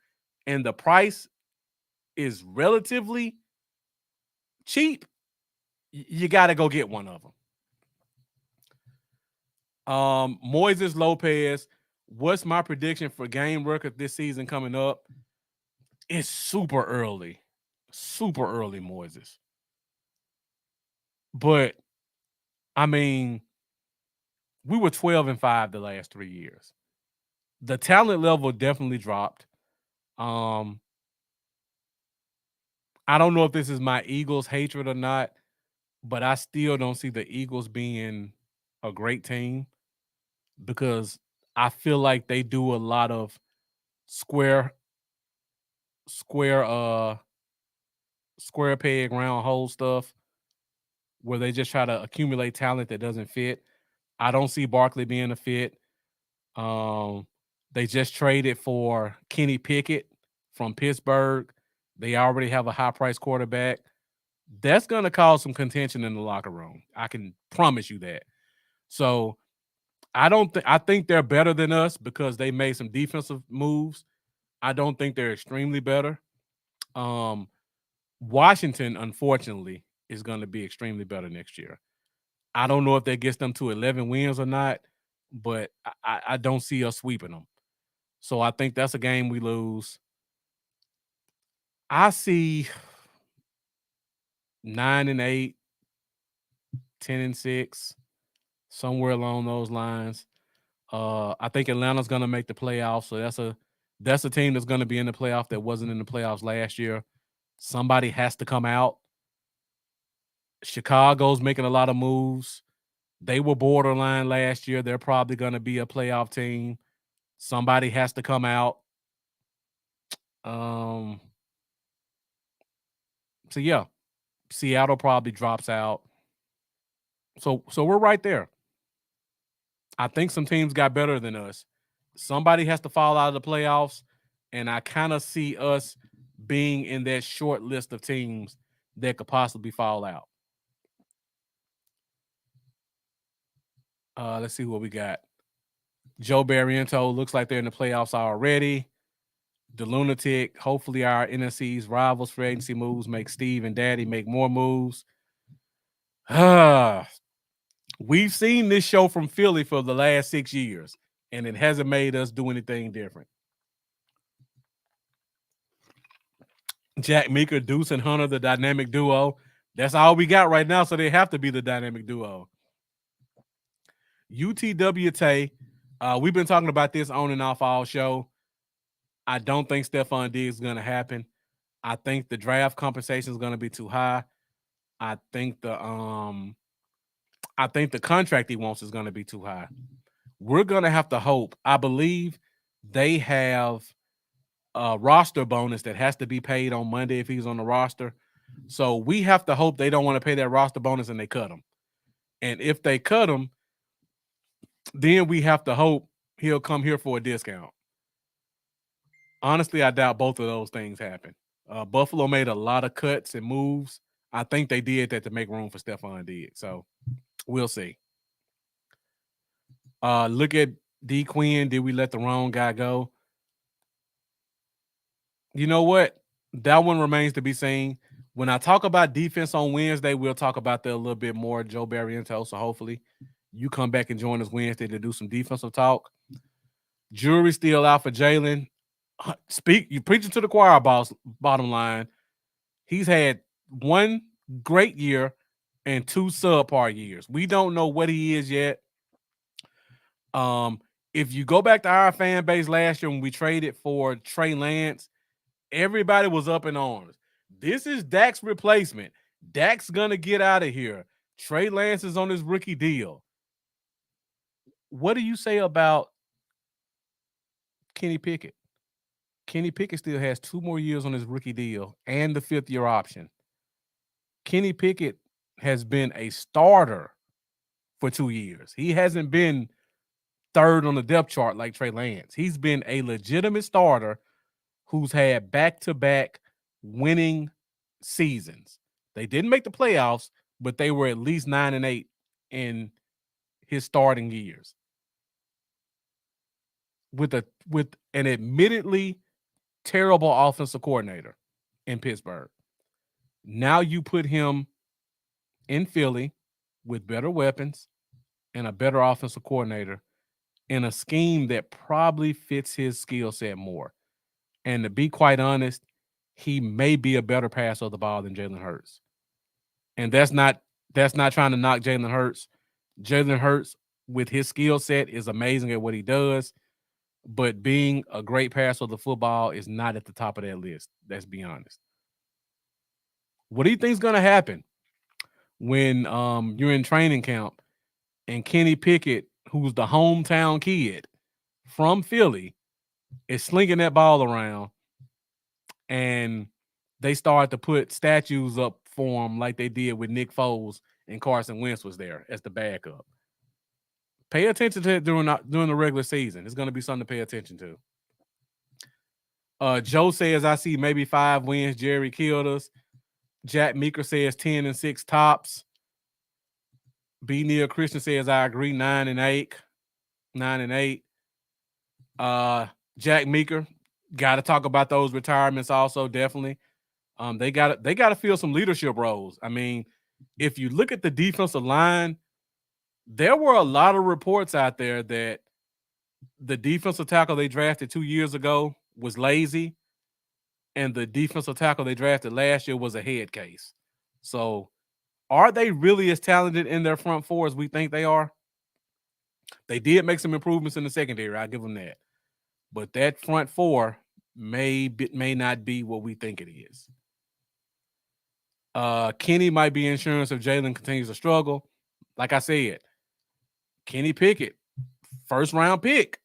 and the price is relatively cheap, you got to go get one of them. Moises Lopez, what's my prediction for game record this season coming up? It's super early, Moises. But I mean, we were 12-5 the last 3 years. The talent level definitely dropped. I don't know if this is my Eagles hatred or not, but I still don't see the Eagles being a great team because I feel like they do a lot of square peg round hole stuff where they just try to accumulate talent that doesn't fit. I don't see Barkley being a fit. They just traded for Kenny Pickett from Pittsburgh. They already have a high-priced quarterback. That's going to cause some contention in the locker room. I can promise you that. So I think they're better than us because they made some defensive moves. I don't think they're extremely better. Washington, unfortunately, is going to be extremely better next year. I don't know if that gets them to 11 wins or not, but I don't see us sweeping them. So I think that's a game we lose. I see 9-8, 10-6, somewhere along those lines. I think Atlanta's going to make the playoffs, so that's a team that's going to be in the playoff that wasn't in the playoffs last year. Somebody has to come out. Chicago's making a lot of moves. They were borderline last year. They're probably going to be a playoff team. Somebody has to come out. So yeah, Seattle probably drops out. So we're right there. I think some teams got better than us. Somebody has to fall out of the playoffs, and I kind of see us being in that short list of teams that could possibly fall out. Let's see what we got. Joe Barriento looks like they're in the playoffs already. The Lunatic, hopefully our NFC's rivals for agency moves make Steve and Daddy make more moves. We've seen this show from Philly for the last 6 years, and it hasn't made us do anything different. Jack Meeker, Deuce, and Hunter, the dynamic duo. That's all we got right now, so they have to be the dynamic duo. UTWT, we've been talking about this on and off all show. I don't think Stephon Diggs is going to happen. I think the draft compensation is going to be too high. I think the contract he wants is going to be too high. We're going to have to hope. I believe they have a roster bonus that has to be paid on Monday if he's on the roster. So we have to hope they don't want to pay that roster bonus and they cut him. And if they cut him, then we have to hope he'll come here for a discount. Honestly, I doubt both of those things happen. Buffalo made a lot of cuts and moves. I think they did that to make room for Stephon Diggs. So we'll see. Look at D Quinn. Did we let the wrong guy go? You know what? That one remains to be seen. When I talk about defense on Wednesday, we'll talk about that a little bit more, Joe Barriento. So hopefully you come back and join us Wednesday to do some defensive talk. Jury's still out for Jalen. You preaching to the choir, boss. Bottom line, he's had one great year and two subpar years. We don't know what he is yet. If you go back to our fan base last year when we traded for Trey Lance, everybody was up in arms. This is Dak's replacement. Dak's gonna get out of here. Trey Lance is on his rookie deal. What do you say about Kenny Pickett? Kenny Pickett still has 2 more years on his rookie deal and the 5th-year option. Kenny Pickett has been a starter for 2 years. He hasn't been third on the depth chart like Trey Lance. He's been a legitimate starter who's had back-to-back winning seasons. They didn't make the playoffs, but they were at least 9-8 in his starting years. With an admittedly terrible offensive coordinator in Pittsburgh. Now you put him in Philly with better weapons and a better offensive coordinator in a scheme that probably fits his skill set more. And to be quite honest, he may be a better passer of the ball than Jalen Hurts. And that's not trying to knock Jalen Hurts. Jalen Hurts, with his skill set, is amazing at what he does. But being a great passer of the football is not at the top of that list. Let's be honest. What do you think is going to happen when you're in training camp and Kenny Pickett, who's the hometown kid from Philly, is slinging that ball around, and they start to put statues up for him like they did with Nick Foles and Carson Wentz was there as the backup? Pay attention to it during the regular season. It's going to be something to pay attention to. Joe says, I see maybe 5 wins. Jerry killed us. Jack Meeker says 10-6 tops. B. Neil Christian says, I agree, 9-8. 9-8. Jack Meeker, got to talk about those retirements also, definitely. They got to fill some leadership roles. I mean, if you look at the defensive line, there were a lot of reports out there that the defensive tackle they drafted 2 years ago was lazy, and the defensive tackle they drafted last year was a head case. So are they really as talented in their front four as we think they are? They did make some improvements in the secondary. I'll give them that. But that front four may not be what we think it is. Kenny might be insurance if Jalen continues to struggle. Like I said, Kenny Pickett, first-round pick,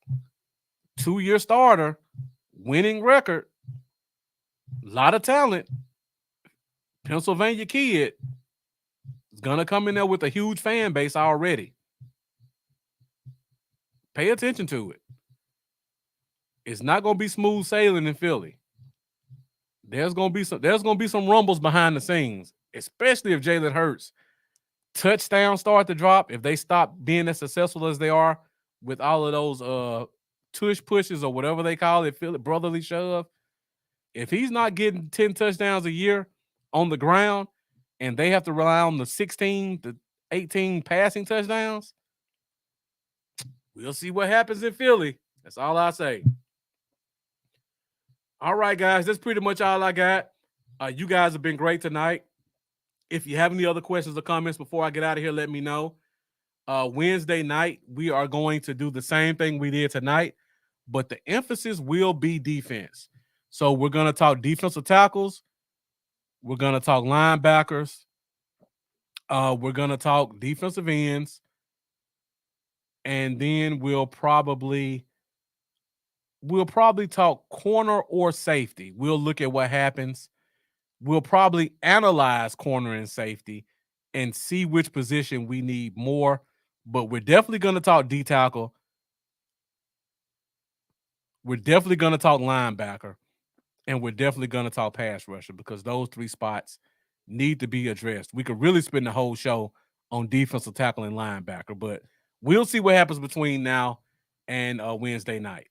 2-year starter, winning record, a lot of talent. Pennsylvania kid is going to come in there with a huge fan base already. Pay attention to it. It's not going to be smooth sailing in Philly. There's going to be some rumbles behind the scenes, especially if Jalen Hurts touchdowns start to drop, if they stop being as successful as they are with all of those tush pushes or whatever they call it, brotherly shove. If he's not getting 10 touchdowns a year on the ground and they have to rely on the 16 to 18 passing touchdowns, we'll see what happens in Philly. That's all I say. All right, guys, that's pretty much all I got. You guys have been great tonight. If you have any other questions or comments before I get out of here, let me know. Wednesday night, we are going to do the same thing we did tonight, but the emphasis will be defense. So we're going to talk defensive tackles. We're going to talk linebackers. We're going to talk defensive ends. And then we'll probably talk corner or safety. We'll look at what happens. We'll probably analyze corner and safety and see which position we need more. But we're definitely going to talk D tackle. We're definitely going to talk linebacker. And we're definitely going to talk pass rusher because those 3 spots need to be addressed. We could really spend the whole show on defensive tackle and linebacker, but we'll see what happens between now and Wednesday night.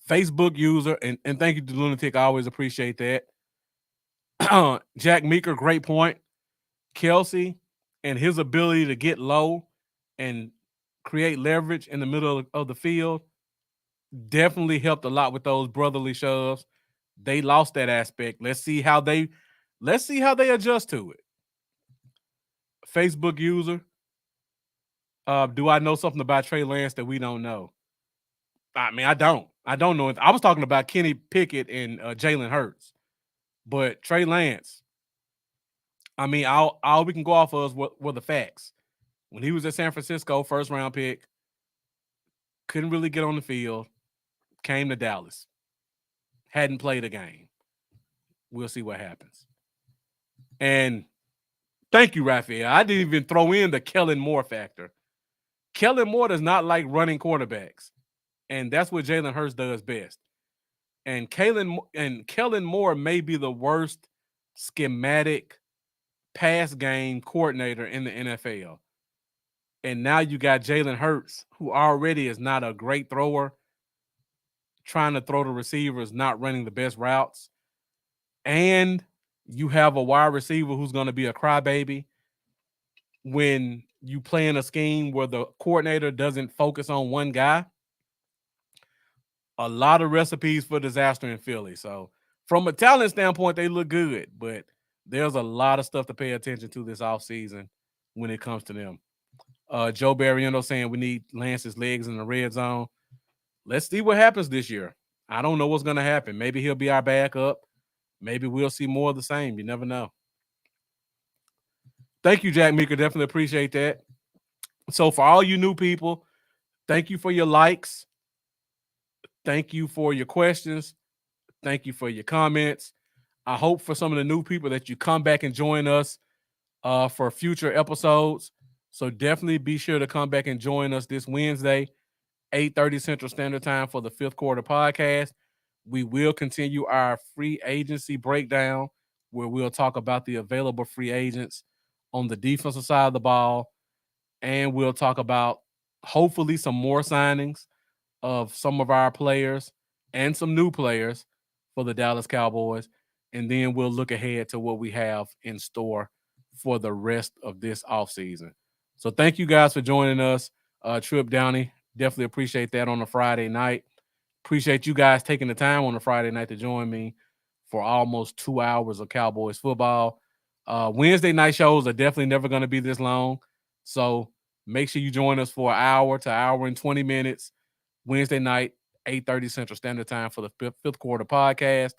Facebook user, and thank you to Lunatic. I always appreciate that. Jack Meeker, great point. Kelsey and his ability to get low and create leverage in the middle of the field definitely helped a lot with those brotherly shoves. They lost that aspect. Let's see how they adjust to it. Facebook user, do I know something about Trey Lance that we don't know? I mean, I don't know. I was talking about Kenny Pickett and Jalen Hurts. But Trey Lance, I mean, all we can go off of were the facts. When he was at San Francisco, first round pick, couldn't really get on the field, came to Dallas, hadn't played a game. We'll see what happens. And thank you, Raphael. I didn't even throw in the Kellen Moore factor. Kellen Moore does not like running quarterbacks, and that's what Jalen Hurts does best. And Kellen Moore may be the worst schematic pass game coordinator in the NFL. And now you got Jalen Hurts, who already is not a great thrower, trying to throw to receivers, not running the best routes. And you have a wide receiver who's going to be a crybaby when you play in a scheme where the coordinator doesn't focus on one guy. A lot of recipes for disaster in Philly. So from a talent standpoint, they look good, but there's a lot of stuff to pay attention to this offseason when it comes to them. Joe Barriento saying we need Lance's legs in the red zone. Let's see what happens this year. I don't know what's going to happen. Maybe he'll be our backup. Maybe we'll see more of the same. You never know. Thank you, Jack Meeker. Definitely appreciate that. So for all you new people, thank you for your likes. Thank you for your questions. Thank you for your comments. I hope for some of the new people that you come back and join us for future episodes. So definitely be sure to come back and join us this Wednesday, 8:30 Central Standard Time for the Fifth Quarter Podcast. We will continue our free agency breakdown where we'll talk about the available free agents on the defensive side of the ball. And we'll talk about hopefully some more signings of some of our players and some new players for the Dallas Cowboys. And then we'll look ahead to what we have in store for the rest of this offseason. So thank you guys for joining us. Trip Downey, definitely appreciate that on a Friday night. Appreciate you guys taking the time on a Friday night to join me for almost 2 hours of Cowboys football. Wednesday night shows are definitely never going to be this long. So make sure you join us for an hour to hour and 20 minutes Wednesday night, 8:30 Central Standard Time for the Fifth Quarter Podcast.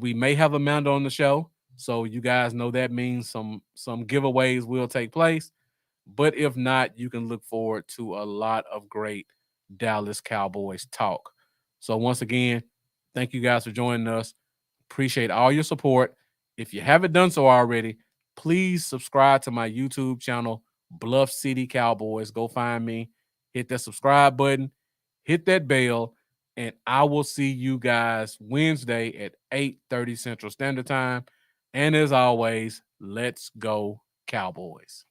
We may have Amanda on the show, so you guys know that means some giveaways will take place. But if not, you can look forward to a lot of great Dallas Cowboys talk. So once again, thank you guys for joining us. Appreciate all your support. If you haven't done so already, please subscribe to my YouTube channel, Bluff City Cowboys. Go find me, hit that subscribe button, hit that bell, and I will see you guys Wednesday at 8:30 Central Standard Time. And as always, let's go Cowboys.